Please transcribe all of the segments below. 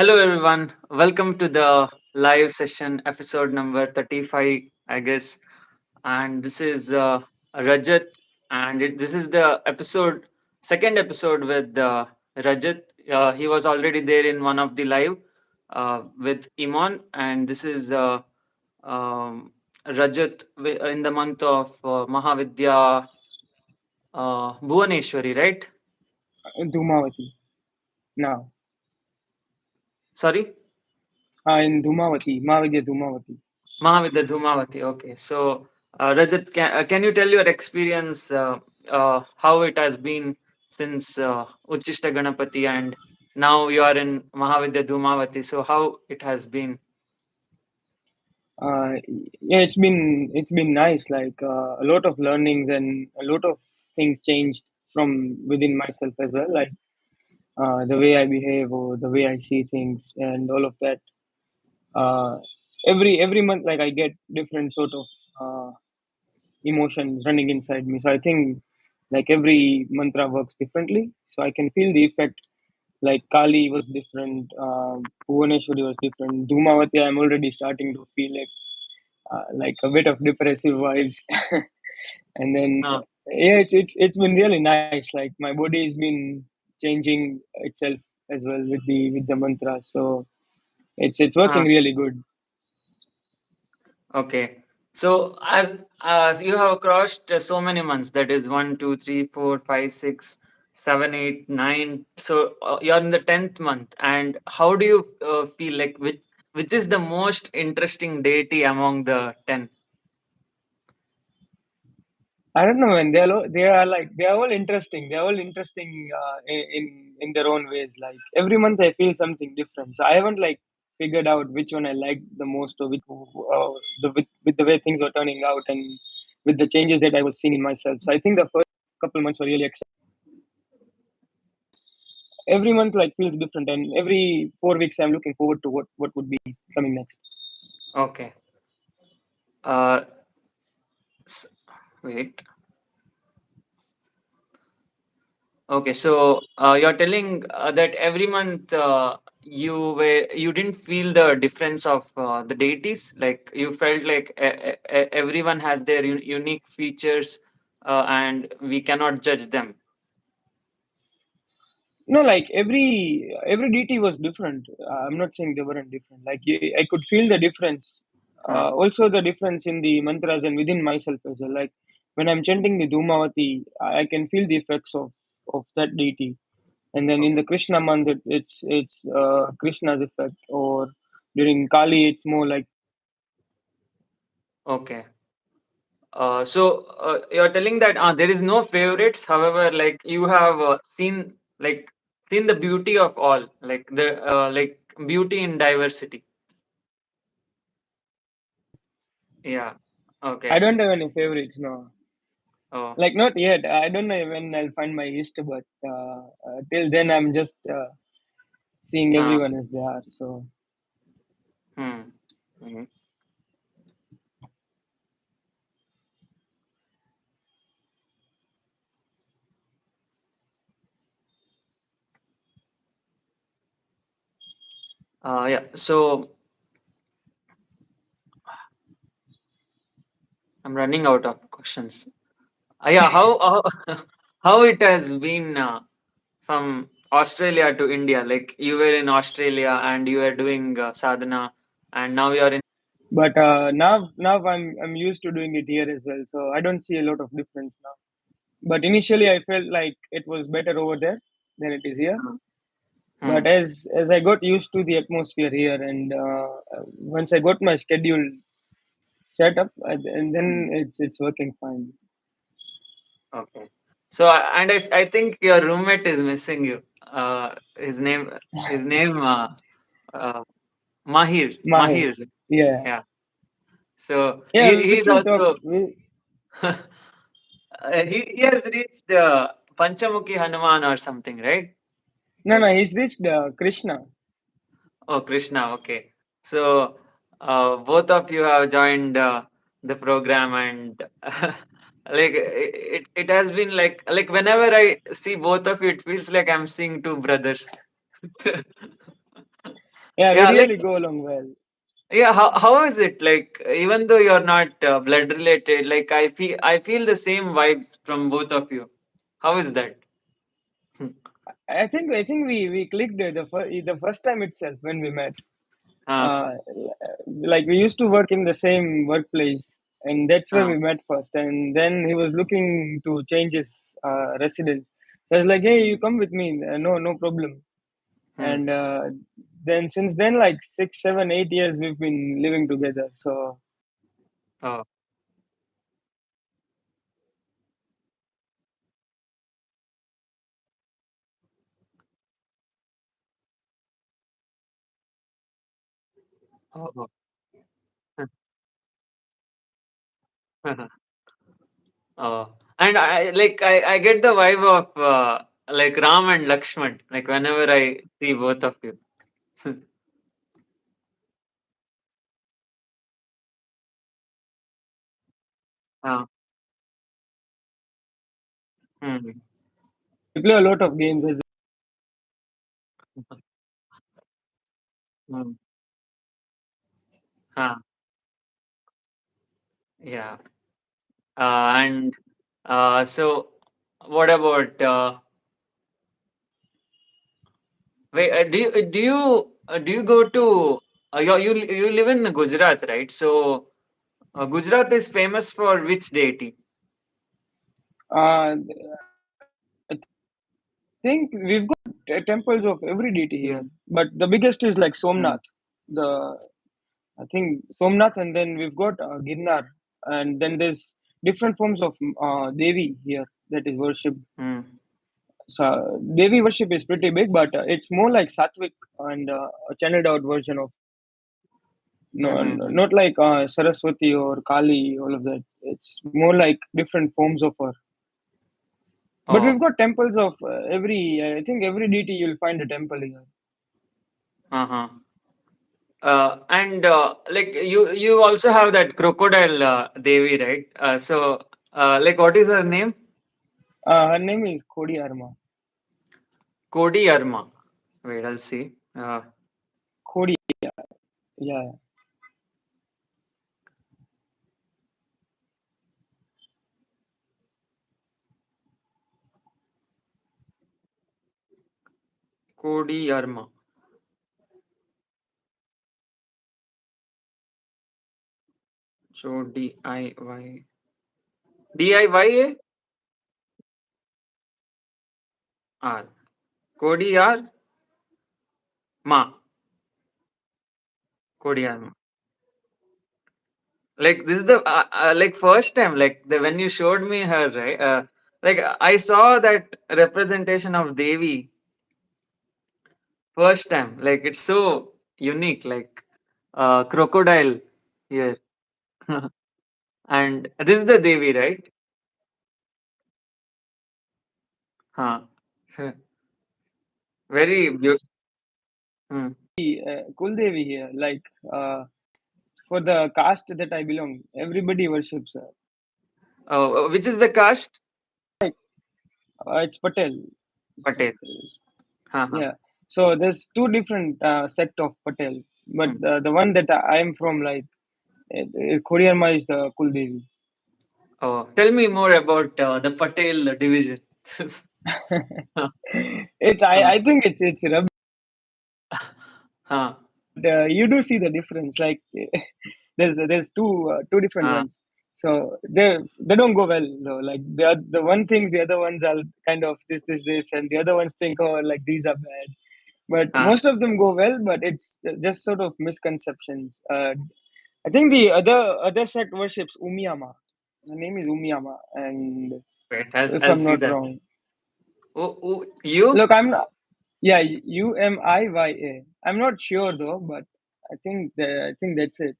Hello, everyone. Welcome to the live session, episode number 35, I guess. And this is Rajat, and this is the second episode with Rajat. He was already there in one of the live with Iman, and this is Rajat in the month of Mahavidya Bhuvaneshwari, right? Dhumavati now. Sorry? In Dhumavati, Mahavidya Dhumavati. Mahavidya Dhumavati. Okay. So, Rajat, can you tell your experience, how it has been since Uchishta Ganapati and now you are in Mahavidya Dhumavati? So, how it has been? Uh, yeah, it's been nice. Like a lot of learnings and a lot of things changed from within myself as well. Like the way I behave or the way I see things and all of that. Uh, every month, like I get different sort of emotions running inside me. So I think like every mantra works differently. So I can feel the effect. Like Kali was different, Bhuvaneshwari was different. Dhumavati, I'm already starting to feel like a bit of depressive vibes. And then Uh, yeah, it's been really nice. Like my body has been changing itself as well with the mantra. So it's uh, working really good. okay. So, as you have crossed so many months, that is 1, 2, 3, 4, 5, 6, 7, 8, 9. So, you're in the 10th month, and how do you feel like which is the most interesting deity among the 10? I don't know, man. They are all interesting. They are all interesting in their own ways. Like every month, I feel something different. So I haven't like figured out which one I like the most, or with the way things were turning out and with the changes that I was seeing in myself. So I think the first couple months were really exciting. Every month like feels different, and every 4 weeks I'm looking forward to what would be coming next. Okay. Uh, s- Wait. Okay, so you're telling that every month you didn't feel the difference of the deities, like you felt like everyone has their unique features, and we cannot judge them. No, like every DT was different. I'm not saying they weren't different. Like I could feel the difference. Uh, Also the difference in the mantras and within myself as well. Like when I'm chanting the Dhumavati, I can feel the effects of that deity. And then in okay, the Krishna month, it's Krishna's effect. Or during Kali, it's more like okay. So you're telling that there is no favorites. However, like you have seen the beauty of all, like the beauty in diversity. Yeah. I Okay. don't have any favorites. No, Oh. like not yet. I don't know when I'll find my list, but till then, I'm just seeing Uh, everyone as they are. So. hmm. Mhm. Yeah. So I'm running out of questions. Yeah. How how it has been from Australia to India? Like you were in Australia and you were doing sadhana, and now you are in. But now I'm used to doing it here as well, so I don't see a lot of difference now. But initially, I felt like it was better over there than it is here. But Hmm. as I got used to the atmosphere here, and once I got my schedule set up, and Hmm. then it's working fine. Okay. So I think your roommate is missing you. His name uh, Mahir. Mahir, Mahir. yeah, Yeah. So yeah, we he's still talk. also he has reached Panchamukhi Hanuman or something, right? No, no, he's reached Krishna. Oh, Krishna. Okay. So both of you have joined the program, and like it has been like whenever I see both of you, it feels like I'm seeing two brothers. Yeah, we Yeah, like really go along well. yeah. How is it like? Even though you're not blood related, like I feel the same vibes from both of you. How is that? I think we clicked the first time itself when we met. uh, Uh, like we used to work in the same workplace, and that's where uh, we met first. And then he was looking to change his residence. So I was like, "Hey, you come with me? No, no problem." hmm. And then since then, like 6, 7, 8 years, we've been living together. So Oh, oh. Oh, and I get the vibe of like Ram and Lakshman. Like whenever I see both of you. uh, hmm. we play a lot of games as Hmm. Uh, yeah. And so, what about? Wait, do you go to? You live in Gujarat, right? So Gujarat is famous for which deity? uh, think we've got temples of every deity here, Hmm. but the biggest is like Hmm. Somnath. The I think Somnath, and then we've got Girnar, and then there's different forms of Devi here that is worshipped. Hmm. So Devi worship is pretty big, but it's more like Sattvic and a channeled out version of Hmm. no, Hmm. not like Saraswati or Kali, all of that. It's more like different forms of her. But we've Oh. got temples of every. I think every deity you'll find a temple here. Uh-huh. And like you also have that crocodile Devi, right? Like what is her name? Her name is Kodi Arma. Kodi Arma. Wait, I'll see. Kodi, yeah. Kodi Arma. So DIY R. Kodi Ma. Kodi Arma. Like this is the like first time like the when you showed me her, right? Like I saw that representation of Devi first time. Like it's so unique. Like crocodile here. And this is the Devi, right? Huh. Very beautiful. Hmm. Kuldevi here. Like for the caste that I belong, everybody worships her. Oh, which is the caste? It's Patel. So, Patel. Huh, huh. yeah. So there's two different sect of Patel, but Hmm. the one that I am from, like Kodi Arma is the Kuldevi. Oh, tell me more about the Patel division. Huh, It's huh, I think it's rubbish. huh, You do see the difference. Like there's two different huh, ones. So they don't go well though. Like the one things the other ones are kind of this, and the other ones think, oh, like these are bad. But huh. most of them go well. But it's just sort of misconceptions. I think the other set worships Umiyama. Her name is Umiyama, and Wait, if I'll I'm see not that. wrong, You? look, I'm not. Yeah, Umiya. I'm not sure though, but I think that's it.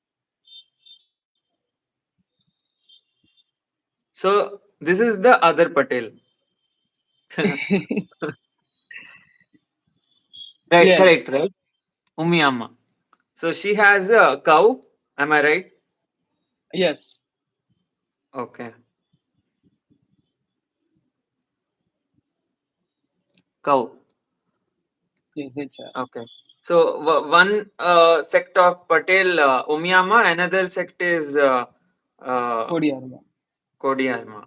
So this is the other Patel. Right, correct, Yes, right? Umiyama. So she has a cow. Am I right? yes, Okay, cow. yes, that's Okay. So one sect of Patel Umyama, another sect is uh, Kodiyarma. Kodiyama.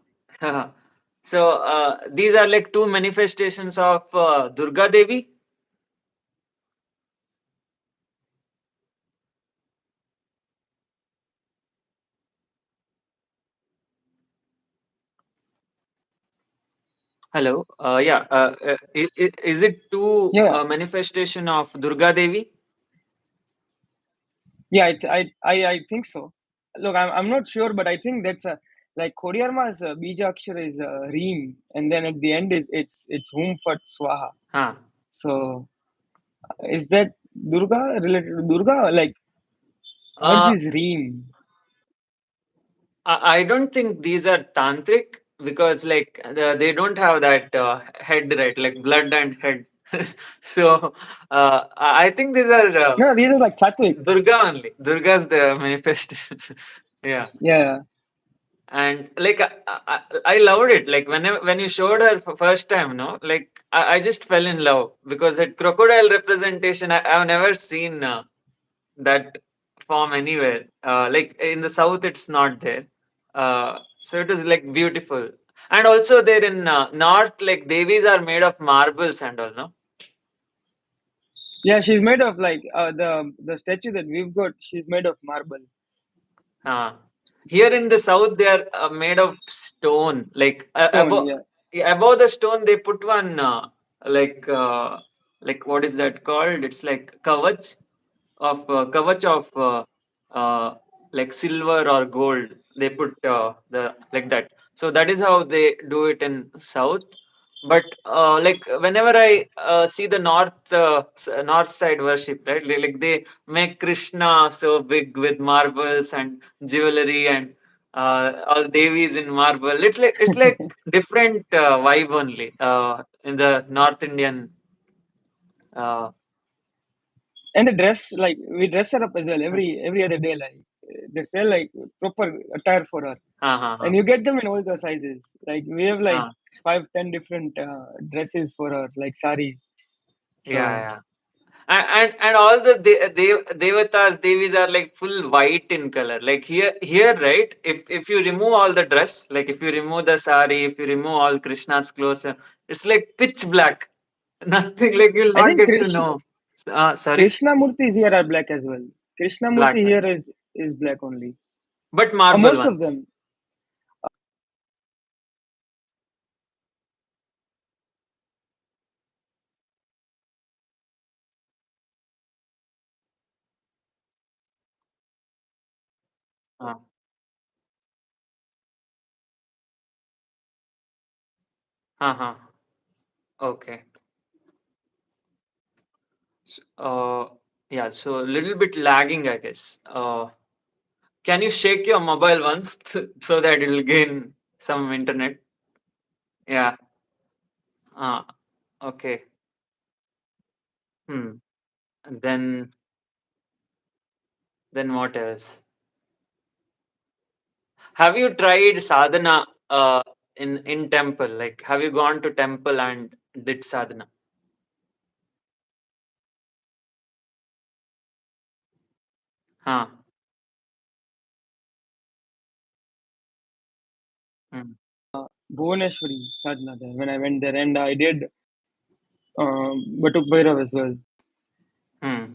So these are like two manifestations of Durga Devi. Hello. Yeah. Is it two Yeah, manifestation of Durga Devi? yeah, I think so. Look, I'm not sure, but I think that's a like Kodiyarma's bija akshara is reem, and then at the end is it's hum fat swaha. Huh. So is that Durga related to Durga? Like what's Uh, this reem? I don't think these are tantric because like they don't have that head, right, like blood and head. So I think these are No, these are like Sattvic. Durga only. Durga's the manifestation. Yeah. Yeah, And like I loved it. Like when you showed her for first time, no, like I just fell in love because that crocodile representation I've never seen that form anywhere. Like in the south, it's not there. So it was like beautiful. And also there in north, like devis are made of marbles and all, no? yeah. She's made of like the statue that we've got. She's made of marble, Uh, Here in the south, they are made of stone. Like stone. Yeah, above the stone, they put one like what is that called? It's like kavach of like silver or gold. They put the like that. So that is how they do it in south. But like whenever I see the north side worship, right? Like they make Krishna so big with marbles and jewelry and all devis in marble. It's like different vibe only in the North Indian. Uh, and the dress like we dress her up as well every other day. Like they sell like proper attire for her, ha ha ha. and you get them in all the sizes. Like we have like Ha. 5-10 different dresses for her, like saris. Yeah, So yeah. And all the devatas devis are like full white in color. Like here, right, if you remove all the dress, like if you remove the sari, if you remove all Krishna's clothes, it's like pitch black. Nothing, like you'll I not think get to know. Sorry. Krishna Murtis here are black as well. Krishna Black Murti one, here is black only. but marble Most one. of them. uh, uh-huh. Okay. Yeah, so a little bit lagging, I guess. Can you shake your mobile once so that it will gain some internet? Yeah. uh, okay. Hmm. And then what else? Have you tried sadhana in temple? Like, have you gone to temple and did sadhana? Huh. Hmm. Bhuvaneshwari sadhana there when I went there, and I did Batuk Bhairav as well. Hmm.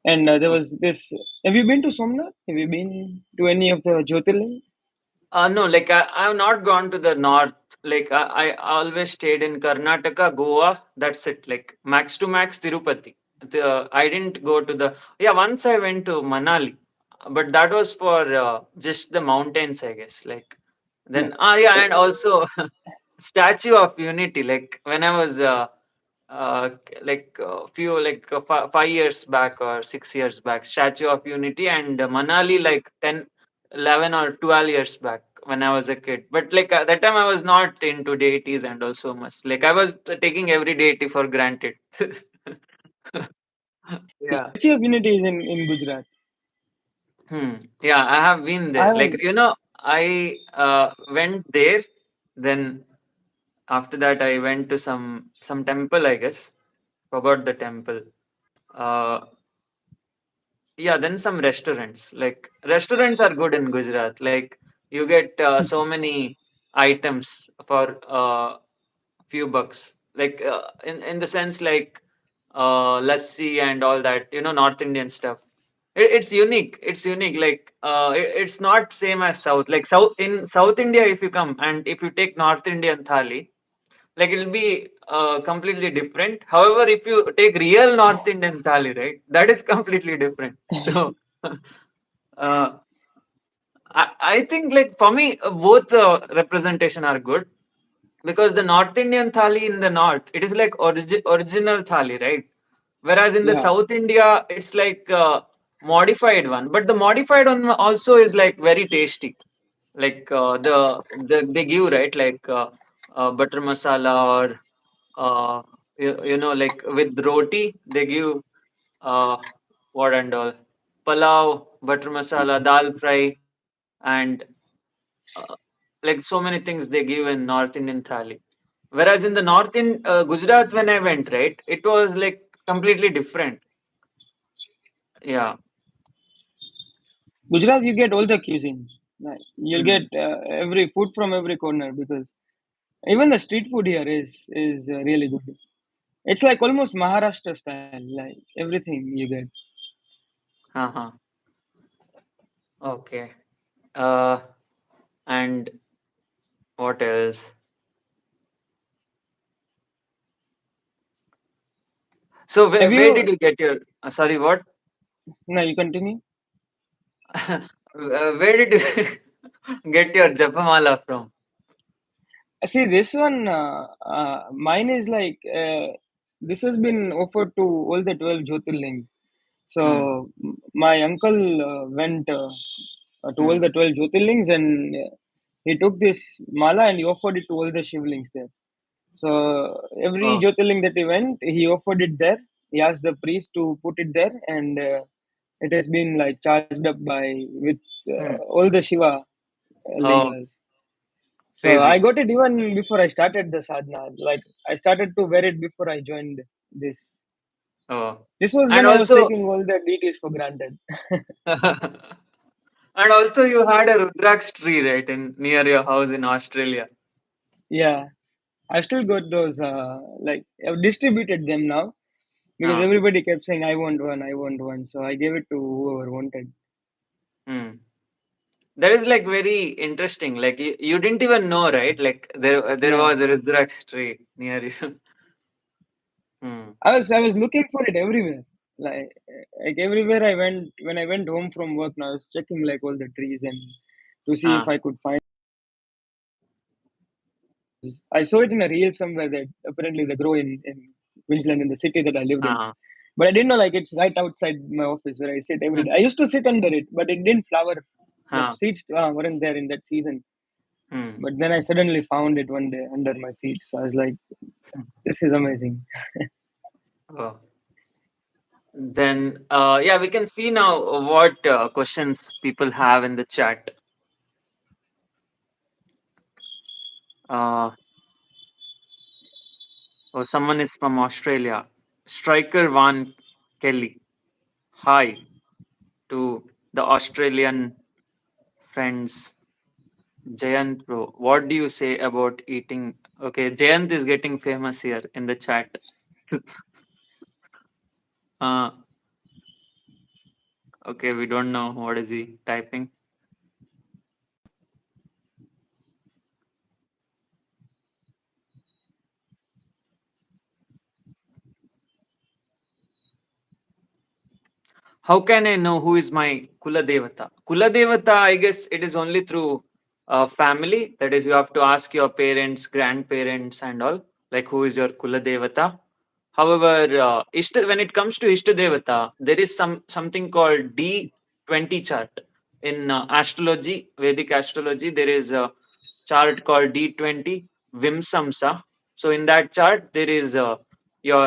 And there was this. Have you been to Somnath? Have you been to any of the Jyotirling? No, like I've not gone to the north. Like I always stayed in Karnataka, Goa. That's it. Like max to max Tirupati. I didn't go to the. Yeah, once I went to Manali, but that was for just the mountains, I guess. Like Yeah. then, yeah, and also Statue of Unity. Like when I was like a few like 5 years back or 6 years back, Statue of Unity and Manali like 10, 11 or 12 years back when I was a kid. But like at that time I was not into deities and also much. Like I was taking every deity for granted. The Yeah. Statue of Unity is in Gujarat. Hmm. Yeah, I have been I there. Like haven't. I went there. Then after that, I went to some temple. I guess forgot the temple. Uh, yeah, then some restaurants. Like restaurants are good in Gujarat. Like you get so many items for few bucks. Like in the sense like lassi and all that. You know, North Indian stuff. It's unique. It's unique. Like it's not same as South. Like South India, if you come and if you take North Indian thali, like it'll be completely different. However, if you take real North Indian thali, right, that is completely different. So uh, I think like for me, both representation are good because the North Indian thali in the north, it is like original thali, right? Whereas in the Yeah. South India, it's like modified one. But the modified one also is like very tasty. Like they give right like butter masala or you know like with roti they give uh, what and all palau, butter masala, dal fry, and uh, like so many things they give in North Indian thali. Whereas in the North in Gujarat when I went right, it was like completely different. Yeah. Gujarat, you get all the cuisines. Like, you'll get Mm. every food from every corner because even the street food here is really good. It's like almost Maharashtra style, like everything you get. Uh-huh. Okay. Uh, and what else? So Have where you? did you get your? Sorry, what? No, you continue. Where did you get your japamala from? See, this one, mine is like this has been offered to all the 12 Jyotirlings. Hmm. So my uncle went to all Hmm. the 12 Jyotirlings and he took this mala and he offered it to all the Shivlings there. So every Oh. Jyotirling that he went, he offered it there. He asked the priest to put it there, and it has been like charged up by with Hmm. all the Shiva Oh, lingas. So I crazy. got it even before I started the sadhana. Like I started to wear it before I joined this. Oh, This was and when I was also, taking all the deities for granted. and also, you had a Rudraksh tree right in near your house in Australia. Yeah, I still got those. Like I've distributed them now because Ah. everybody kept saying, "I want one, I want one." So I gave it to whoever wanted. Hmm. That is like very interesting. Like you didn't even know, right? Like there Yeah, was a Rudraksh tree near you. Hmm. I was looking for it everywhere. Like everywhere I went when I went home from work. Now I was checking like all the trees and to see if Ah. I could find. I saw it in a reel somewhere that apparently they grow in Queensland in the city that I lived in. Ah. But I didn't know like it's right outside my office where I sit every Hmm. day. I used to sit under it, but it didn't flower. The Ah. seeds weren't there in that season. Hmm. But then I suddenly found it one day under my feet. So I was like, Hmm. this is amazing. Oh. Then yeah, we can see now what questions people have in the chat. Uh, oh, someone is from Australia. Striker Van Kelly. Hi to the Australian friends. Jayant bro, what do you say about eating? Okay, Jayant is getting famous here in the chat. uh, okay, we don't know what is he typing. How can I know who is my Kula Devata? Kula Devata, I guess it is only through family. That is, you have to ask your parents, grandparents, and all, like who is your Kula Devata. However, when it comes to Ishta Devata, there is something called D20 chart. In astrology, Vedic astrology, there is a chart called D20 Vimsamsa. So in that chart, there is your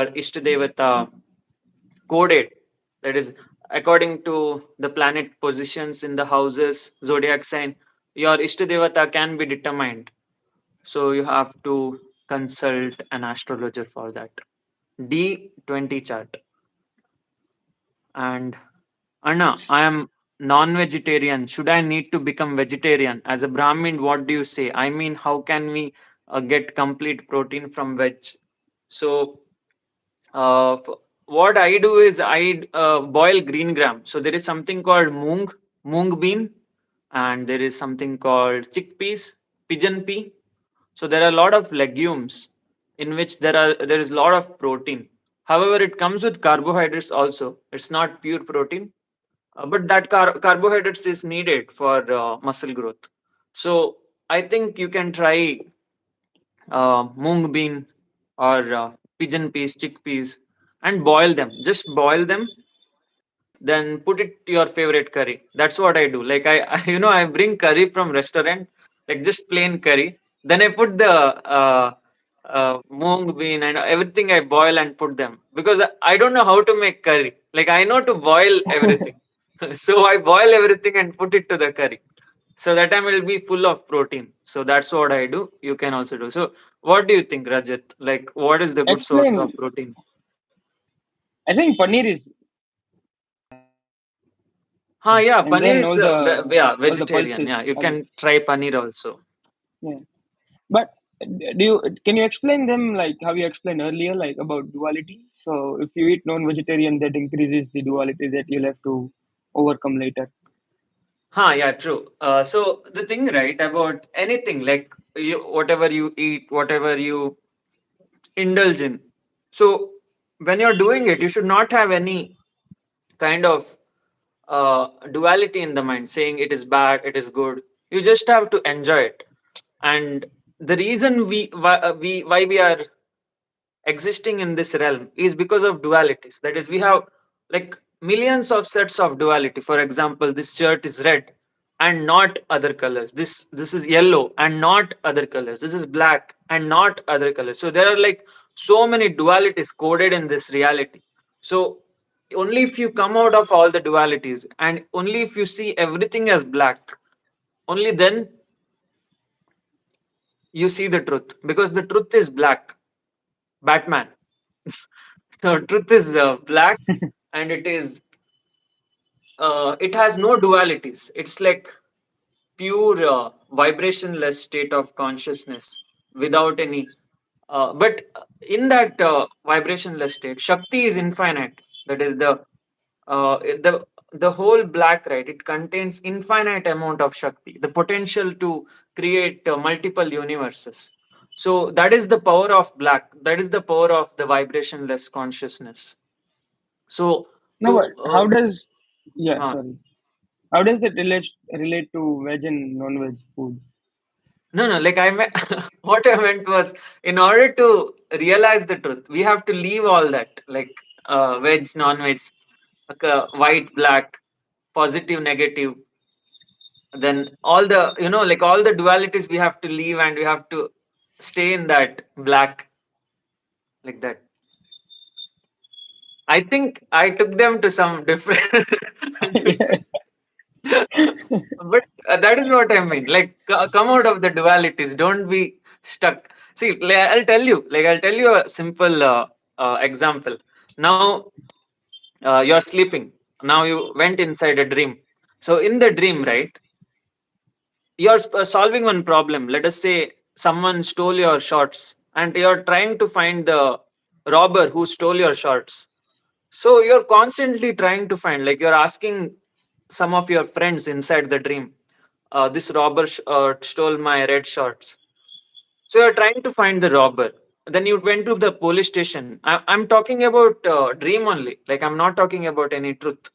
Ishta Devata coded. That is, according to the planet positions in the houses, zodiac sign, your Ishtadevata can be determined. So you have to consult an astrologer for that. D20 chart. And Anna, I am non-vegetarian. Should I need to become vegetarian? As a Brahmin, what do you say? I mean, how can we get complete protein from veg? So, what I do is I boil green gram. So there is something called moong bean, and there is something called chickpeas, pigeon pea. So there are a lot of legumes in which there is a lot of protein. However, it comes with carbohydrates also. It's not pure protein, but that carbohydrates is needed for muscle growth. So I think you can try moong bean or pigeon peas, chickpeas, and boil them. Just boil them, then put it to your favorite curry. That's what I do. Like I bring curry from restaurant, like just plain curry. Then I put the moong bean and everything. I boil and put them because I don't know how to make curry. Like I know to boil everything, so I boil everything and put it to the curry. So that time it will be full of protein. So that's what I do. You can also do. So what do you think, Rajat? Like what is the good source of Explain. protein? I think paneer is, Yeah, and then paneer is yeah, all the vegetarian. pulses. Yeah, you All the, can try paneer also. yeah. But do you can you explain them like how you explained earlier, like about duality? So if you eat non-vegetarian, that increases the duality that you'll have to overcome later. Yeah, true. So the thing, right, about anything like whatever you eat, whatever you indulge in. So when you're doing it, you should not have any kind of duality in the mind, saying it is bad, it is good. You just have to enjoy it. And the reason why we are existing in this realm is because of dualities. That is, we have like millions of sets of duality. For example, this shirt is red and not other colors. This is yellow and not other colors. This is black and not other colors. So there are like so many dualities coded in this reality. So only if you come out of all the dualities and only if you see everything as black, only then you see the truth, because the truth is black. Batman. So truth is black, and it has no dualities. It's like pure vibrationless state of consciousness without any. But in that vibrationless state, Shakti is infinite. That is the whole black, right? It contains infinite amount of Shakti, the potential to create multiple universes. So that is the power of black. That is the power of the vibrationless consciousness. So No, to but how does yeah, uh, sorry. How does that relate to veg and non-veg food? no, like I meant, what I meant was, in order to realize the truth, we have to leave all that, like veg, non-veg, like, white, black, positive, negative. Then all the like all the dualities we have to leave, and we have to stay in that black, like that. I think I took them to some different, different, but that is what I mean. Like, come out of the dualities. Don't be stuck. See, I'll tell you. Like, I'll tell you a simple example. Now, you're sleeping. Now you went inside a dream. So in the dream, right, you're solving one problem. Let us say someone stole your shorts, and you're trying to find the robber who stole your shorts. So you're constantly trying to find, like, you're asking some of your friends inside the dream, this robber stole my red shorts. So you're trying to find the robber. Then you went to the police station. I'm talking about dream only. Like, I'm not talking about any truth.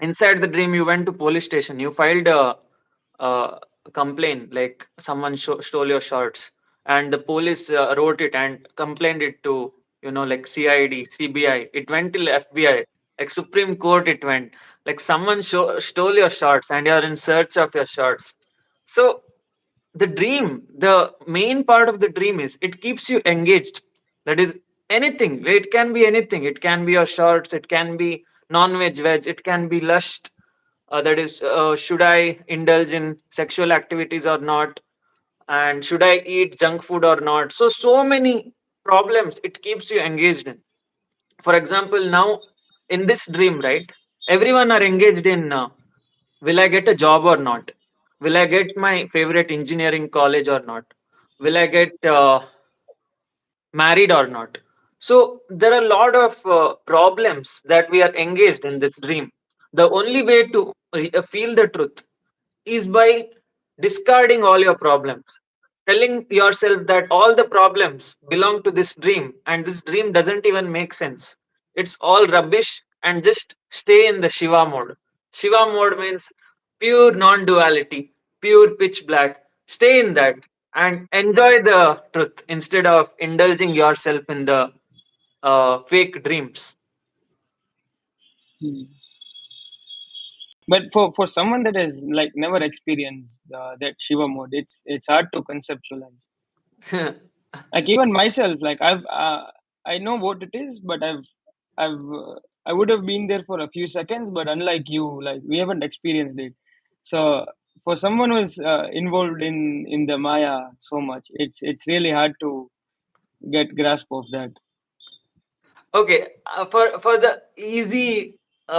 Inside the dream, you went to police station. You filed a complaint, like someone stole your shorts, and the police wrote it and complained it to, like CID, CBI. It went till FBI, like Supreme Court. It went, like someone stole your shorts, and you're in search of your shorts. So the dream, the main part of the dream is it keeps you engaged. That is, anything. It can be anything. It can be your shorts. It can be non-veg, veg. It can be lust. That is, should I indulge in sexual activities or not? And should I eat junk food or not? So many problems it keeps you engaged in. For example, now in this dream, right? Everyone are engaged in will I get a job or not? Will I get my favorite engineering college or not? Will I get married or not? So there are a lot of problems that we are engaged in this dream. The only way to feel the truth is by discarding all your problems, telling yourself that all the problems belong to this dream and this dream doesn't even make sense. It's all rubbish, and just stay in the Shiva mode. Shiva mode means pure non duality, pure pitch black. Stay in that and enjoy the truth instead of indulging yourself in the fake dreams. Hmm. But for someone that has like never experienced that Shiva mode, it's hard to conceptualize. Like even myself, like I know what it is, but I would have been there for a few seconds, but unlike you, like we haven't experienced it. So for someone who's involved in the Maya so much, it's really hard to get grasp of that. Okay, for the easy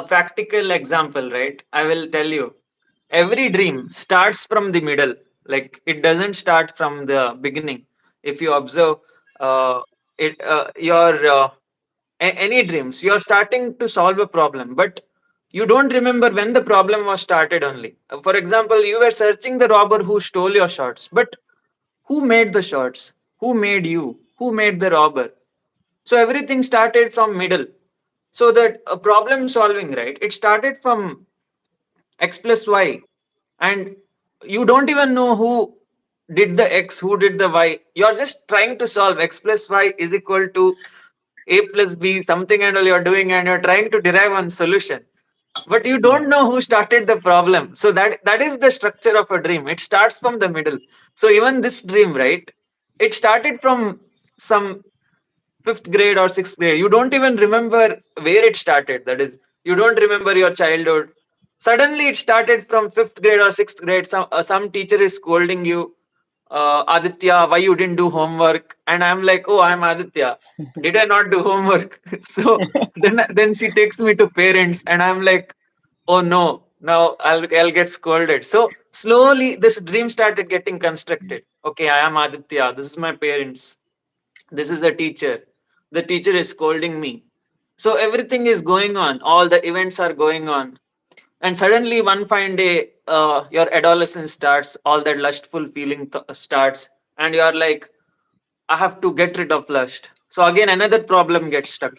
practical example, right? I will tell you. Every dream starts from the middle. Like it doesn't start from the beginning. If you observe, it your any dreams, you're starting to solve a problem, but you don't remember when the problem was started. Only, for example, you were searching the robber who stole your shots, but who made the shots? Who made you? Who made the robber? So everything started from middle. So that problem solving, right, it started from x plus y, and you don't even know who did the x, who did the y. You're just trying to solve x plus y is equal to a plus b something and all you're doing, and you're trying to derive one solution, but you Yeah. don't know who started the problem. So that is the structure of a dream. It starts from the middle. So even this dream, right, it started from some fifth grade or sixth grade. You don't even remember where it started. That is, you don't remember your childhood. Suddenly, it started from fifth grade or sixth grade. Some teacher is scolding you, Aditya, why you didn't do homework? And I'm like, oh, I'm Aditya. Did I not do homework? So then she takes me to parents, and I'm like, oh no, now I'll get scolded. So slowly, this dream started getting constructed. Okay, I am Aditya. This is my parents. This is the teacher. The teacher is scolding me. So everything is going on. All the events are going on. And suddenly, one fine day, your adolescence starts. All that lustful feeling starts. And you're like, I have to get rid of lust. So again, another problem gets stuck.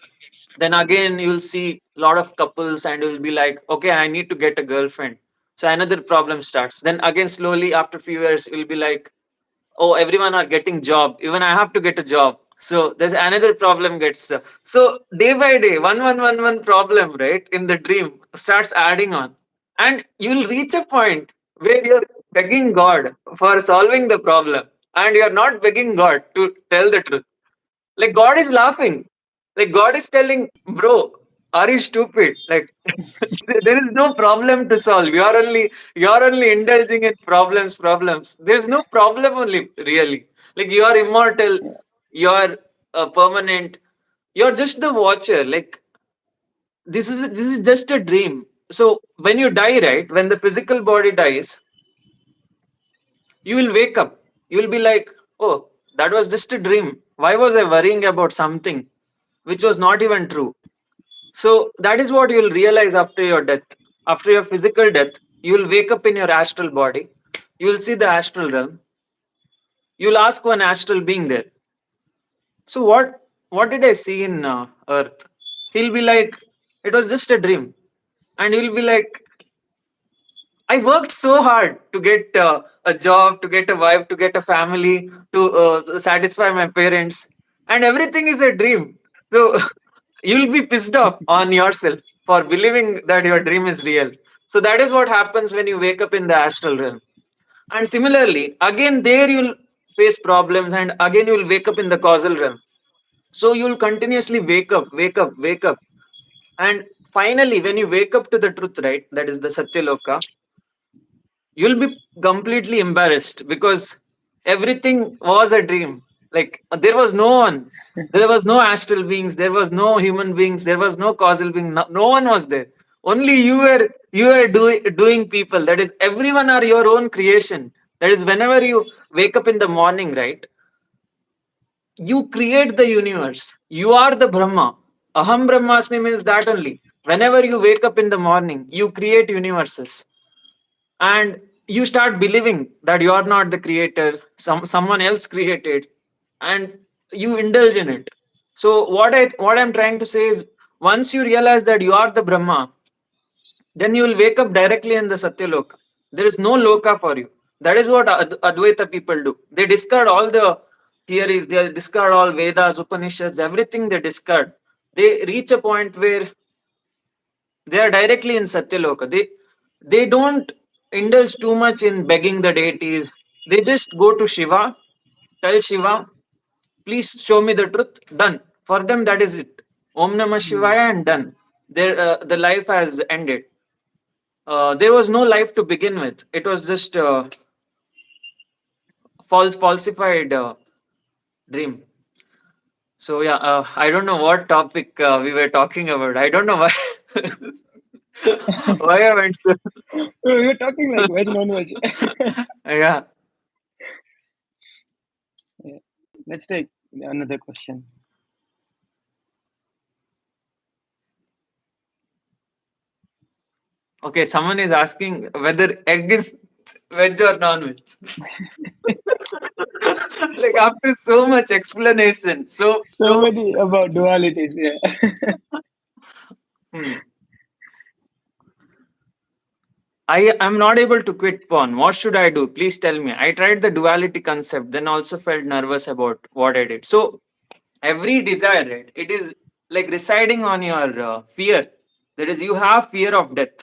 Then again, you'll see a lot of couples and you'll be like, okay, I need to get a girlfriend. So another problem starts. Then again, slowly, after a few years, you'll be like, oh, everyone are getting job, even I have to get a job. So there's another problem gets so day by day, one problem, right, in the dream starts adding on, and you'll reach a point where you're begging god for solving the problem, and you're not begging god to tell the truth. Like god is laughing, like god is telling, bro, are you stupid? Like there is no problem to solve. You're only indulging in problems. There's no problem only, really. Like you are immortal, Yeah. you're permanent, you're just the watcher. Like this is just a dream. So when you die, right, when the physical body dies, you will wake up. You will be like, oh, that was just a dream. Why was I worrying about something which was not even true? So that is what you'll realize after your death. After your physical death, you'll wake up in your astral body. You'll see the astral realm. You'll ask one astral being there. So what did I see in Earth? He'll be like, it was just a dream, and you'll be like, I worked so hard to get a job, to get a wife, to get a family, to satisfy my parents, and everything is a dream. So you'll be pissed off on yourself for believing that your dream is real. So that is what happens when you wake up in the astral realm. And similarly, again, there you'll face problems, and again, you'll wake up in the causal realm. So you'll continuously wake up. And finally, when you wake up to the truth, right, that is the Satyaloka, you'll be completely embarrassed because everything was a dream. Like there was no one. There was no astral beings. There was no human beings. There was no causal being. No, no one was there. Only you were doing people. That is, everyone are your own creation. That is, whenever you wake up in the morning, right? You create the universe. You are the Brahma. Aham Brahmasmi means that only. Whenever you wake up in the morning, you create universes, and you start believing that you are not the creator. Someone else created, and you indulge in it. So what I'm trying to say is, once you realize that you are the Brahma, then you will wake up directly in the Satyaloka. There is no Loka for you. That is what Advaita people do. They discard all the theories, they discard all Vedas, Upanishads, everything they discard. They reach a point where they are directly in Satyaloka. They don't indulge too much in begging the deities. They just go to Shiva, tell Shiva, please show me the truth. Done. For them, that is it. Om Namah Hmm. Shivaya and done. The life has ended. There was no life to begin with. It was just falsified dream. So yeah, I don't know what topic we were talking about. I don't know why why I went so. Oh, you're talking like veg, non-veg. Yeah. Yeah. Let's take another question. Okay. Someone is asking whether egg is veg or non-veg. Like after so much explanation, So many about dualities. Yeah. hmm. I am not able to quit porn. What should I do? Please tell me. I tried the duality concept, then also felt nervous about what I did. So every desire, right, it is like residing on your fear. That is, you have fear of death.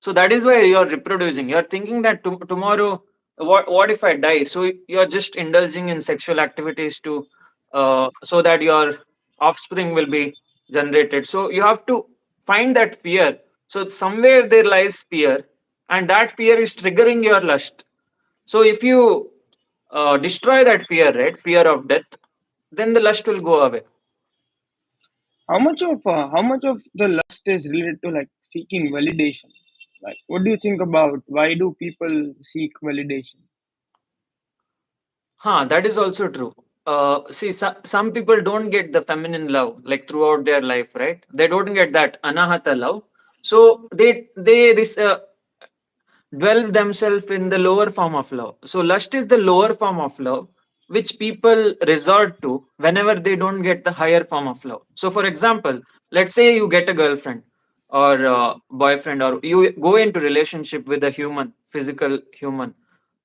So that is why you're reproducing. You're thinking that tomorrow, what if I die? So you're just indulging in sexual activities to so that your offspring will be generated. So you have to find that fear. So somewhere there lies fear, and that fear is triggering your lust. So if you destroy that fear, right, fear of death, then the lust will go away. How much of the lust is related to like seeking validation? Like, what do you think about why do people seek validation? Huh, that is also true. See, some people don't get the feminine love like throughout their life, right? They don't get that anahata love, so they dwell themselves in the lower form of love. So lust is the lower form of love, which people resort to whenever they don't get the higher form of love. So, for example, let's say you get a girlfriend or boyfriend, or you go into relationship with a human, physical human.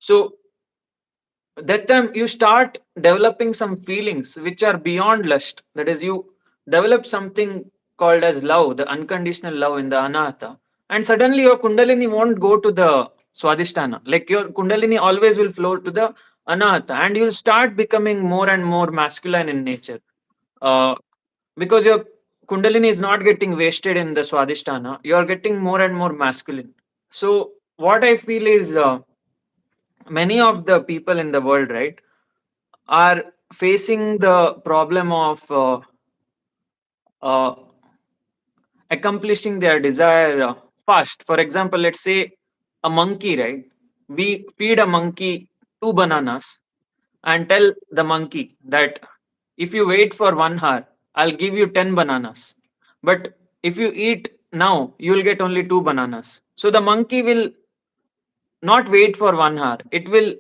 So that time you start developing some feelings which are beyond lust. That is, you develop something called as love, the unconditional love in the anahata, and suddenly your kundalini won't go to the swadhisthana. Like your kundalini always will flow to the anahata, and you'll start becoming more and more masculine in nature, uh, because your kundalini is not getting wasted in the swadhisthana. You're getting more and more masculine. So what I feel is, many of the people in the world, right, are facing the problem of uh, accomplishing their desire fast. For example, let's say a monkey, right? We feed a monkey 2 bananas and tell the monkey that if you wait for 1 hour, I'll give you 10 bananas. But if you eat now, you'll get only 2 bananas. So the monkey will not wait for 1 hour. It will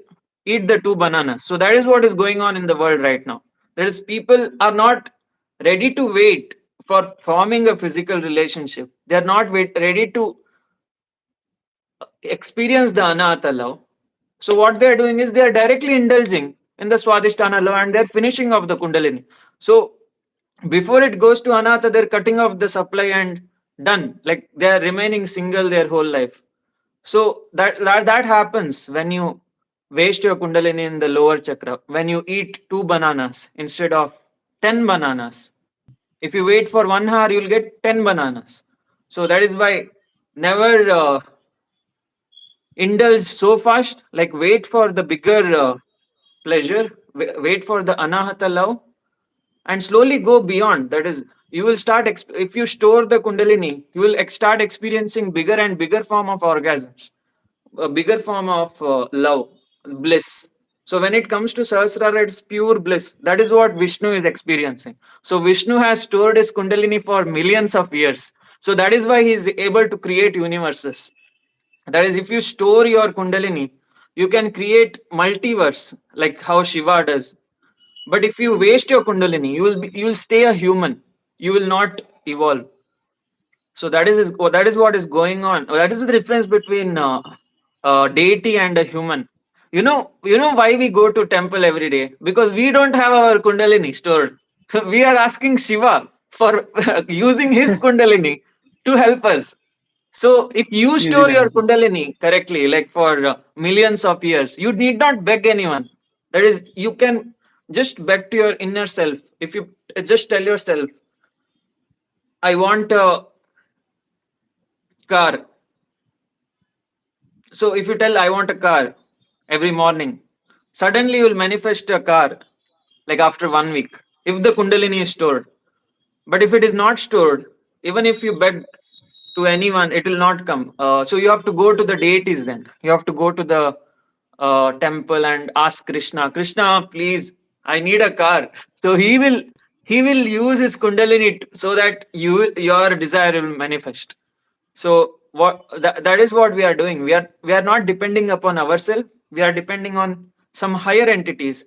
eat the 2 bananas. So that is what is going on in the world right now. There is people are not ready to wait for forming a physical relationship. They are not ready to experience the anahata love. So what they are doing is they are directly indulging in the swadhisthana love, and they are finishing off the kundalini. So before it goes to anahata, they're cutting off the supply and done. Like they are remaining single their whole life. So that happens when you waste your kundalini in the lower chakra. When you eat 2 bananas instead of 10 bananas. If you wait for 1 hour, you'll get 10 bananas. So that is why never indulge so fast. Like wait for the bigger pleasure. wait for the anahata love and slowly go beyond. That is, you will start if you store the kundalini, you will start experiencing bigger and bigger form of orgasms, a bigger form of love, bliss. So when it comes to Sahasrara, it's pure bliss. That is what Vishnu is experiencing. So Vishnu has stored his Kundalini for millions of years. So that is why he is able to create universes. That is, if you store your Kundalini, you can create multiverse like how Shiva does. But if you waste your Kundalini, you will stay a human. You will not evolve. So that is what is going on. That is the difference between deity and a human. You know why we go to temple every day? Because we don't have our kundalini stored. We are asking Shiva for using his kundalini to help us. So if you Use it store your energy. kundalini correctly, like for millions of years, you need not beg anyone. That is, you can just beg to your inner self. If you just tell yourself, I want a car. So if you tell I want a car every morning, suddenly you will manifest a car like after 1 week if the kundalini is stored. But if it is not stored, even if you beg to anyone, it will not come. So you have to go to the deities then. You have to go to the temple and ask Krishna, Krishna, please, I need a car. So he will use his kundalini so that your desire will manifest. So that is what we are doing. We are not depending upon ourselves. We are depending on some higher entities,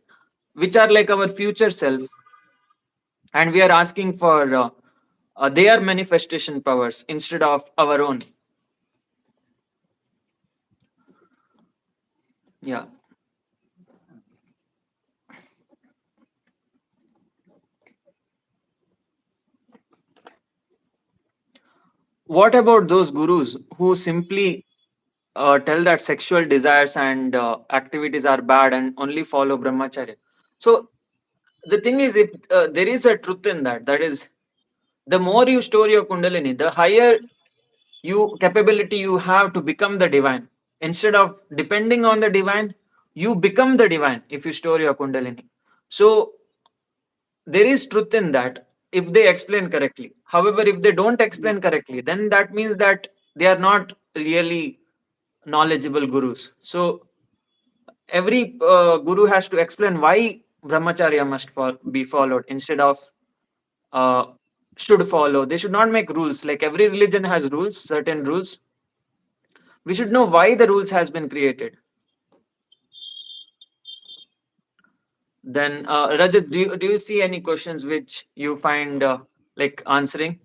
which are like our future self, and we are asking for their manifestation powers instead of our own. Yeah. What about those gurus who simply tell that sexual desires and activities are bad and only follow brahmacharya? So the thing is, if there is a truth in that, that is, the more you store your kundalini, the higher capability you have to become the divine. Instead of depending on the divine, you become the divine if you store your kundalini. So there is truth in that if they explain correctly. However, if they don't explain correctly, then that means that they are not really knowledgeable gurus. So every guru has to explain why brahmacharya must be followed instead of uh, should follow. They should not make rules. Like every religion has rules, certain rules. We should know why the rules has been created. Then, Rajat, do you see any questions which you find like answering?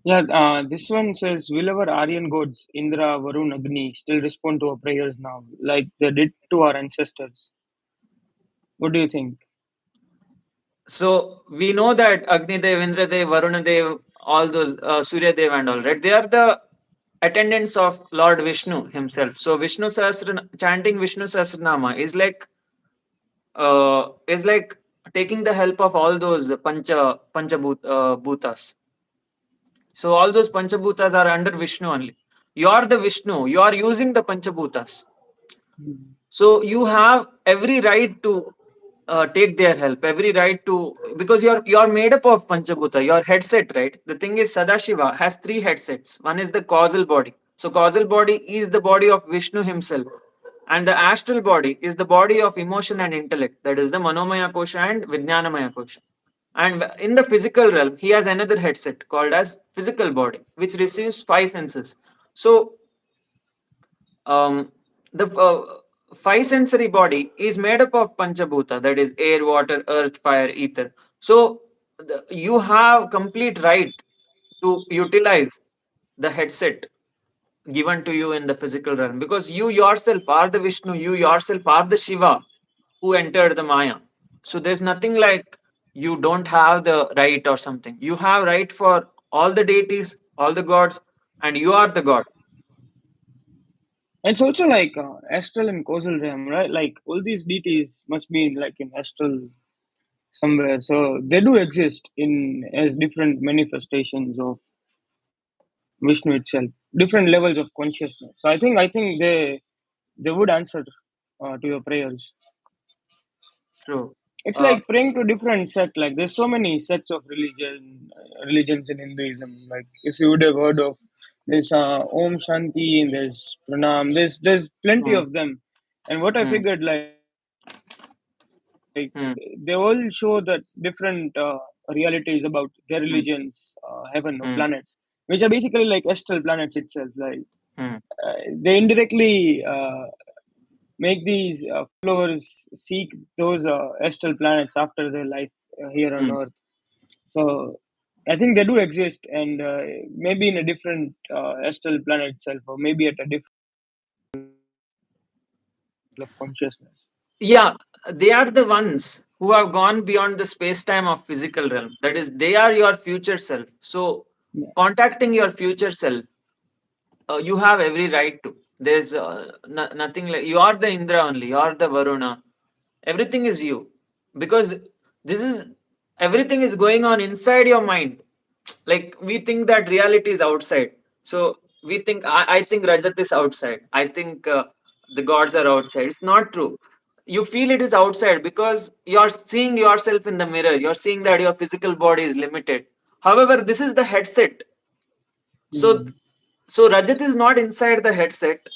Yeah, this one says, will our Aryan gods, Indra, Varun, Agni, still respond to our prayers now, like they did to our ancestors? What do you think? So we know that Agni Dev, Indra Dev, Varuna Dev, all those Surya Dev and all, right? They are the attendants of Lord Vishnu himself. So chanting Vishnu Sahasranama is like taking the help of all those bhutas. So all those panchabhutas are under Vishnu only. You are the Vishnu. You are using the panchabhutas. Hmm. So you have every right to take their help. Every right to, because you're made up of panchabhuta. Your headset, right? The thing is, Sadashiva has three headsets. One is the causal body. So causal body is the body of Vishnu himself, and the astral body is the body of emotion and intellect. That is the Manomaya Kosha and Vijnanamaya Kosha. And in the physical realm, he has another headset called as physical body, which receives five senses. So the five sensory body is made up of panchabhuta, that is air, water, earth, fire, ether. So you have complete right to utilize the headset given to you in the physical realm, because you yourself are the Vishnu, you yourself are the Shiva who entered the Maya. So there's nothing like you don't have the right or something. You have right for all the deities, all the gods, and you are the god. It's also like astral and causal realm, right? Like all these deities must be like in astral somewhere, so they do exist in as different manifestations of Vishnu itself, different levels of consciousness. So I think they would answer to your prayers. True. It's Uh, like praying to different sect. Like there's so many sects of religions in Hinduism. Like if you would have heard of there's Om Shanti and there's Pranam. There's plenty hmm, of them. And what I hmm, figured, like they all show that hmm, different realities about their religions, heaven or planets, hmm, which are basically like astral planets itself. Like hmm, they indirectly make these followers seek those astral planets after their life here on hmm. Earth. So I think they do exist, and maybe in a different astral planet itself, or maybe at a different level of consciousness. Yeah, they are the ones who have gone beyond the space time of physical realm. That is, they are your future self. So, Yeah. contacting your future self, you have every right to. There's nothing like you are the Indra only, you are the Varuna. Everything is you, because this is everything is going on inside your mind. Like we think that reality is outside, so we think I think Rajat is outside, I think the gods are outside. It's not true. You feel it is outside because you're seeing yourself in the mirror, you're seeing that your physical body is limited. However, this is the headset. So Mm. so Rajat is not inside the headset.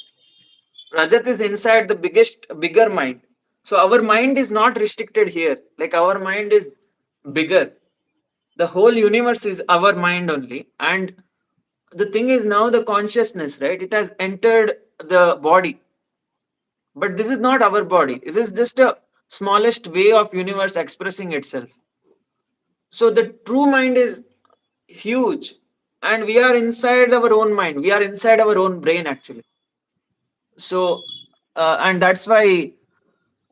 Rajat is inside the bigger mind. So our mind is not restricted here. Like our mind is bigger. The whole universe is our mind only. And the thing is now the consciousness, right? It has entered the body. But this is not our body. This is just a smallest way of universe expressing itself. So the true mind is huge. And we are inside our own mind. We are inside our own brain actually. So and that's why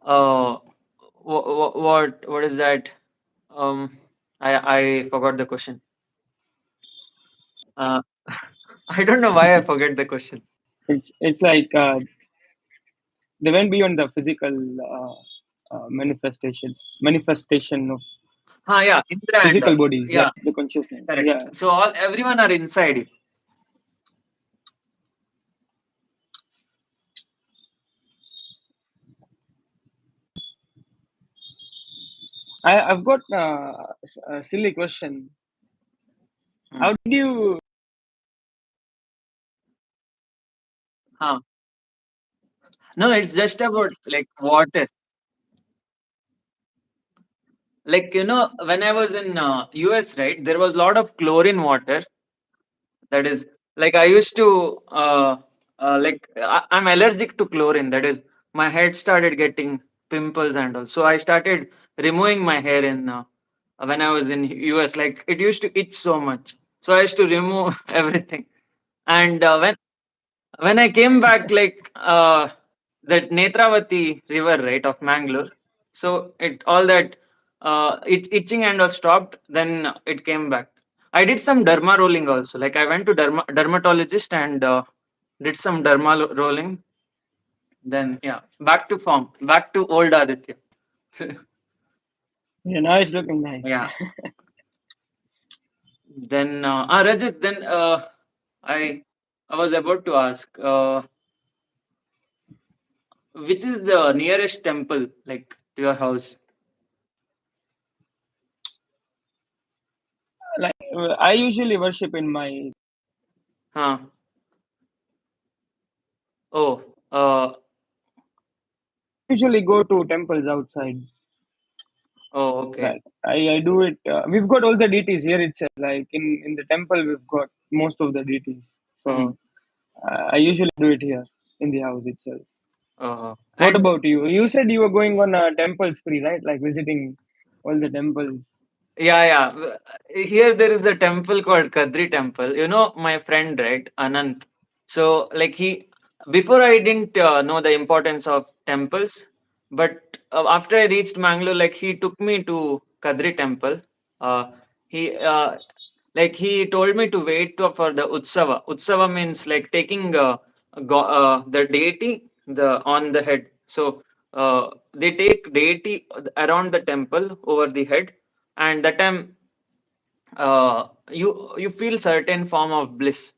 uh what is that? Um, I forgot the question. Uh, I don't know why I forget the question. It's like they went beyond the physical manifestation of Yeah, Indra and physical bodies, yeah, like the consciousness. correct. Yeah. So all everyone are inside you. I've got a silly question. Hmm. How did you Huh. No, it's just about like water. Like when I was in US, right, there was a lot of chlorine water. That is, like I used to I'm allergic to chlorine. That is, my head started getting pimples and all. So I started removing my hair in when I was in US. Like it used to itch so much, so I used to remove everything. And when I came back, like that Netravati river, right, of Mangalore. So it all that itching and all stopped. Then it came back. I did some derma rolling also. Like I went to dermatologist and did some rolling. Then yeah, back to form, back to old Aditya. Yeah, now it's looking nice. Yeah. Then Rajat, then I I was about to ask, which is the nearest temple like to your house? Like I usually worship in my. Huh. Oh, Usually go to temples outside. oh, okay. Like I do it. We've got all the deities here itself. Like in the temple, we've got most of the deities. Hmm. So I usually do it here in the house itself. What And about you? You said you were going on a temple spree, right? Like visiting all the temples. yeah, yeah. Here there is a temple called Kadri Temple. You know my friend, right, Anant. So like before I didn't know the importance of temples, but after I reached Mangalore, like he took me to Kadri Temple. He like he told me to wait for the Utsava. Utsava means like taking the deity on the head. So they take deity around the temple over the head, and that time you feel certain form of bliss.